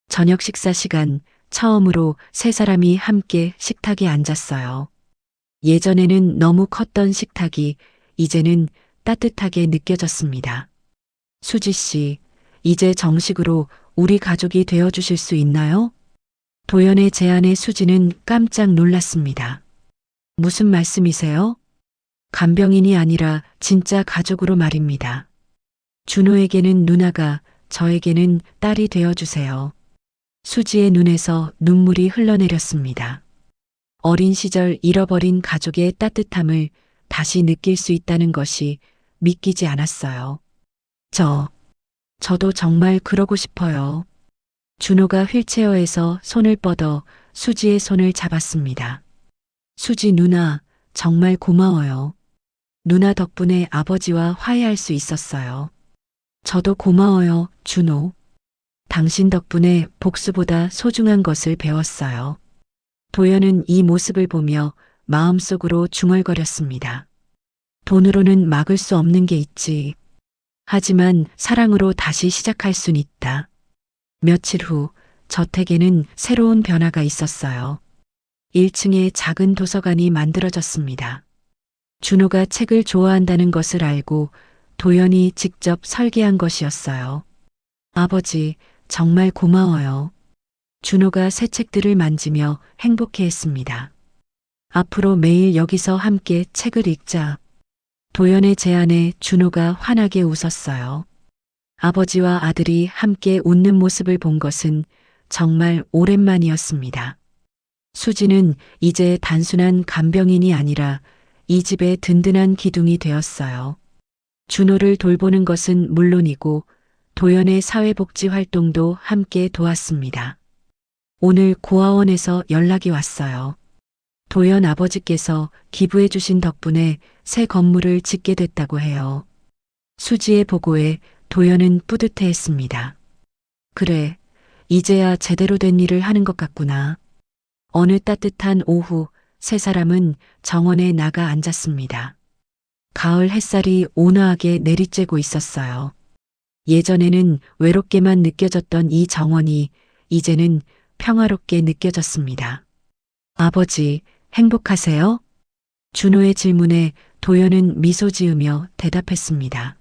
저녁 식사 시간, 처음으로 세 사람이 함께 식탁에 앉았어요. 예전에는 너무 컸던 식탁이 이제는 따뜻하게 느껴졌습니다. 수지 씨, 이제 정식으로 우리 가족이 되어주실 수 있나요? 도연의 제안에 수지는 깜짝 놀랐습니다. 무슨 말씀이세요? 간병인이 아니라 진짜 가족으로 말입니다. 준호에게는 누나가, 저에게는 딸이 되어주세요. 수지의 눈에서 눈물이 흘러내렸습니다. 어린 시절 잃어버린 가족의 따뜻함을 다시 느낄 수 있다는 것이 믿기지 않았어요. 저도 정말 그러고 싶어요. 준호가 휠체어에서 손을 뻗어 수지의 손을 잡았습니다. 수지 누나, 정말 고마워요. 누나 덕분에 아버지와 화해할 수 있었어요. 저도 고마워요, 준호. 당신 덕분에 복수보다 소중한 것을 배웠어요. 도연은 이 모습을 보며 마음속으로 중얼거렸습니다. 돈으로는 막을 수 없는 게 있지. 하지만 사랑으로 다시 시작할 순 있다. 며칠 후 저택에는 새로운 변화가 있었어요. 1층에 작은 도서관이 만들어졌습니다. 준호가 책을 좋아한다는 것을 알고 도연이 직접 설계한 것이었어요. 아버지, 정말 고마워요. 준호가 새 책들을 만지며 행복해했습니다. 앞으로 매일 여기서 함께 책을 읽자. 도연의 제안에 준호가 환하게 웃었어요. 아버지와 아들이 함께 웃는 모습을 본 것은 정말 오랜만이었습니다. 수지는 이제 단순한 간병인이 아니라 이 집의 든든한 기둥이 되었어요. 준호를 돌보는 것은 물론이고 도연의 사회복지 활동도 함께 도왔습니다. 오늘 고아원에서 연락이 왔어요. 도연 아버지께서 기부해 주신 덕분에 새 건물을 짓게 됐다고 해요. 수지의 보고에 도연은 뿌듯해했습니다. 그래, 이제야 제대로 된 일을 하는 것 같구나. 어느 따뜻한 오후 세 사람은 정원에 나가 앉았습니다. 가을 햇살이 온화하게 내리쬐고 있었어요. 예전에는 외롭게만 느껴졌던 이 정원이 이제는 평화롭게 느껴졌습니다. 아버지, 행복하세요? 준호의 질문에 도연은 미소 지으며 대답했습니다.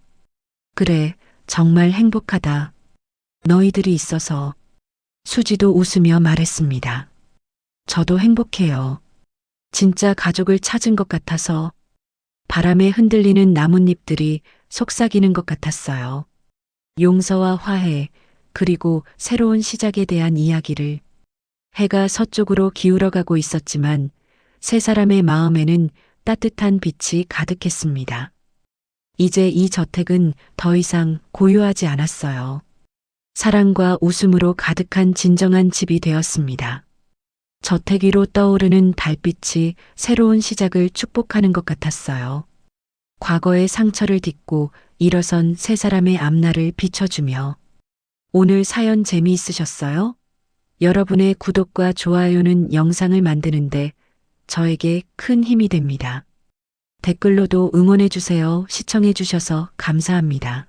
그래, 정말 행복하다. 너희들이 있어서. 수지도 웃으며 말했습니다. 저도 행복해요. 진짜 가족을 찾은 것 같아서 바람에 흔들리는 나뭇잎들이 속삭이는 것 같았어요. 용서와 화해, 그리고 새로운 시작에 대한 이야기를. 해가 서쪽으로 기울어가고 있었지만 세 사람의 마음에는 따뜻한 빛이 가득했습니다. 이제 이 저택은 더 이상 고요하지 않았어요. 사랑과 웃음으로 가득한 진정한 집이 되었습니다. 저택 위로 떠오르는 달빛이 새로운 시작을 축복하는 것 같았어요. 과거의 상처를 딛고 일어선 세 사람의 앞날을 비춰주며. 오늘 사연 재미있으셨어요? 여러분의 구독과 좋아요는 영상을 만드는데 저에게 큰 힘이 됩니다. 댓글로도 응원해주세요. 시청해주셔서 감사합니다.